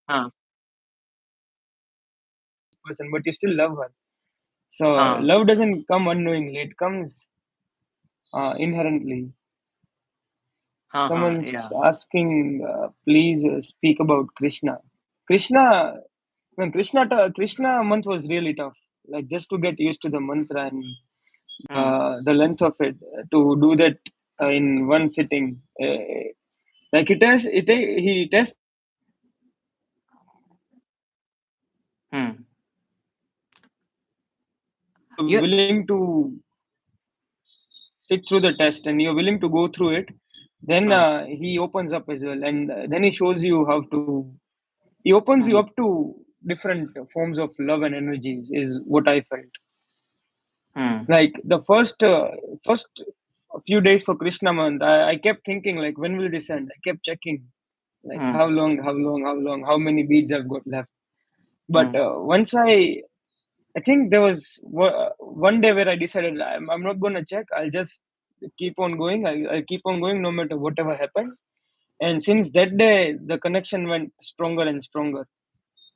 Huh. person, but you still love her. So Huh. love doesn't come unknowingly; it comes inherently. Huh. Huh. Someone's Yeah. asking, please speak about Krishna. Krishna, when Krishna month was really tough. Like just to get used to the mantra and Hmm. the length of it, to do that in one sitting. Like he tests Hmm. you're You. willing to sit through the test and you're willing to go through it. Then Huh. he opens up as well, and then he shows you how to. He opens you Hmm. up to different forms of love and energies. Is what I felt. Hmm. Like the first few days for Krishna month, I kept thinking like, when will this end? I kept checking like Hmm. how long, how many beads I've got left. But Hmm. once I think there was one day where I decided I'm not gonna check. I'll just keep on going. I'll keep on going no matter whatever happens. And since that day, the connection went stronger and stronger.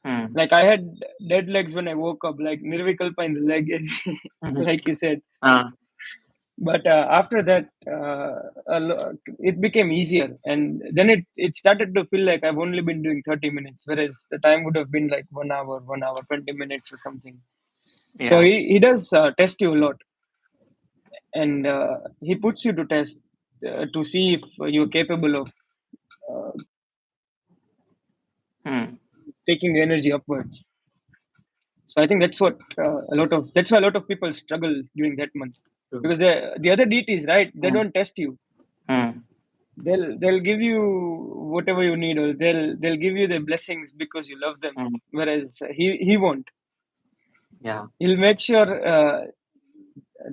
Hmm. Like I had dead legs when I woke up, like Nirvikalpa in the leg, Hmm. like you said. Ah. But after that, it became easier, and then it started to feel like I've only been doing 30 minutes, whereas the time would have been like 1 hour, 1 hour, 20 minutes or something. So Yeah. he does test you a lot, and he puts you to test to see if you're capable of uh, Hmm. taking the energy upwards. So I think that's why a lot of people struggle during that month, True. because the other deities, right? They Hmm. don't test you. Hmm. They'll give you whatever you need, or they'll give you the blessings because you love them. Hmm. Whereas he won't. Yeah. He'll make sure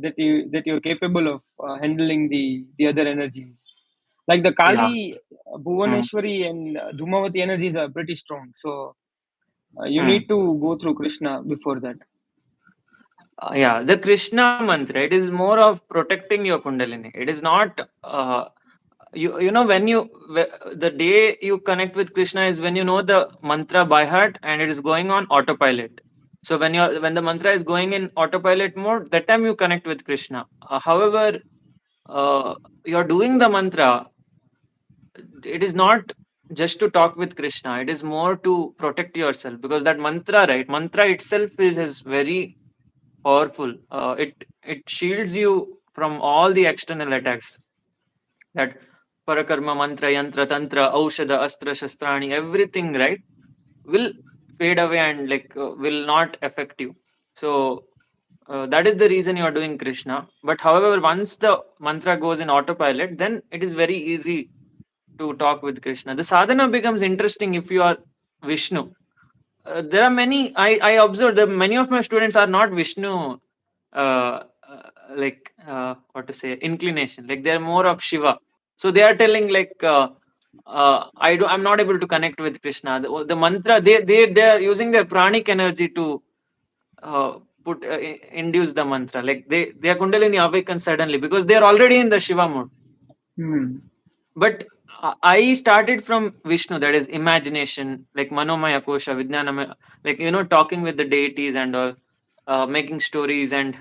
that you're capable of handling the other energies. Like the Yeah. Kali, Mm. Bhuvaneshwari, and Dhumavati energies are pretty strong. So you Mm. need to go through Krishna before that. Yeah, the Krishna mantra, it is more of protecting your Kundalini. It is not, you know, the day you connect with Krishna is when you know the mantra by heart and it is going on autopilot. So when the mantra is going in autopilot mode, that time you connect with Krishna. However, uh, you're doing the mantra, it is not just to talk with Krishna. It is more to protect yourself, because that mantra, right? Mantra itself is very powerful. It shields you from all the external attacks. That parakarma, mantra, yantra, tantra, aushada, astra, shastrani, everything, right, will fade away and will not affect you. So that is the reason you are doing Krishna. But however, once the mantra goes in autopilot, then it is very easy to talk with Krishna. The sadhana becomes interesting if you are Vishnu. There are many. I observed that many of my students are not Vishnu. What to say, inclination. Like they are more of Shiva. So they are telling I'm not able to connect with Krishna. The mantra, they are using their pranic energy to induce the mantra. Like their Kundalini awakens suddenly because they are already in the Shiva mode. Hmm. But I started from Vishnu, that is imagination, like Manomaya Kosha, Vijnanamaya, like, talking with the deities and all, making stories and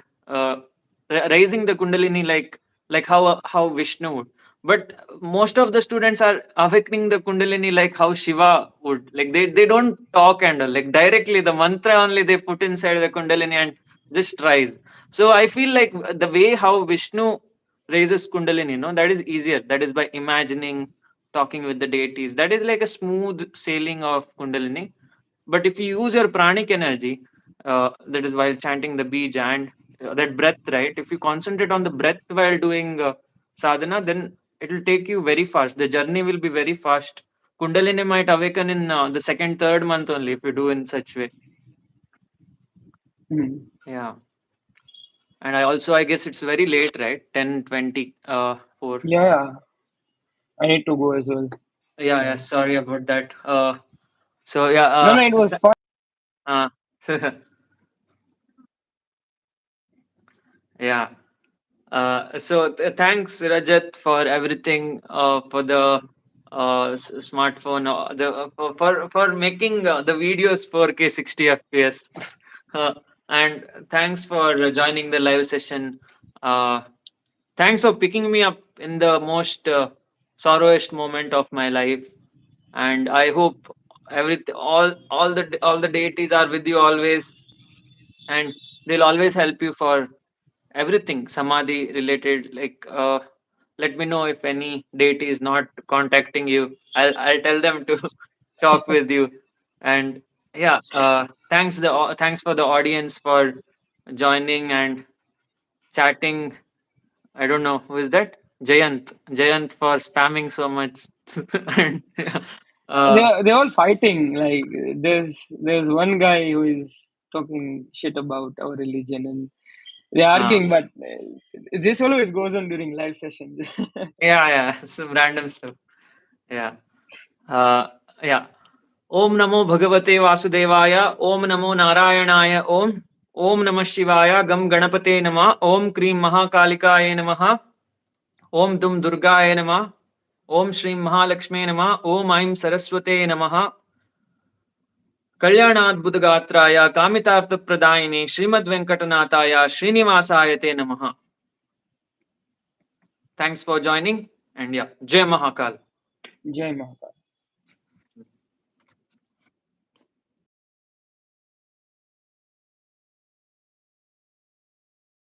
raising the Kundalini like how Vishnu would. But most of the students are awakening the Kundalini like how Shiva would. Like they don't talk and all, like directly the mantra only they put inside the Kundalini and just rise. So I feel like the way how Vishnu raises Kundalini, that is easier. That is by imagining, talking with the deities. That is like a smooth sailing of Kundalini. But if you use your pranic energy, that is while chanting the bija and that breath, right? If you concentrate on the breath while doing sadhana, then it will take you very fast. The journey will be very fast. Kundalini might awaken in the second, third month only if you do in such way. Hmm. Yeah. And I guess it's very late, right? 10:20. 4. Yeah, yeah. I need to go as well. Yeah, yeah. Sorry about that. So yeah, No, no, it was fun. uh, yeah. Thanks, Rajat, for everything. For the smartphone, for making the videos 4K 60 FPS. uh, and thanks for joining the live session. Uh, Thanks for picking me up in the most sorrowest moment of my life. And I hope all the deities are with you always, and they'll always help you for everything samadhi related. Let me know if any deity is not contacting you. I'll tell them to talk with you. And yeah, thanks for the audience for joining and chatting. I don't know who is that. Jayant for spamming so much. And yeah, uh, They're all fighting. Like there's one guy who is talking shit about our religion, and they're uh, arguing. But this always goes on during live sessions. yeah, some random stuff. Yeah. uh, yeah. Om Namo Bhagavate Vasudevaya. Om Namo Narayanaaya. Om Namah Shivaya. Gam Ganapate Nama. Om Krim Mahakalikaye Namaha. Om Dum Durgaye Nama. Om Shri Mahalakshmi Nama. Om Aim Saraswate Namaha. Kalyanadbudagatraya Kamitarthapradaine Srimad Venkatanataya Srinivasaya Te Namaha. Thanks for joining, and yeah, Jai Mahakal. Jai Mahakal.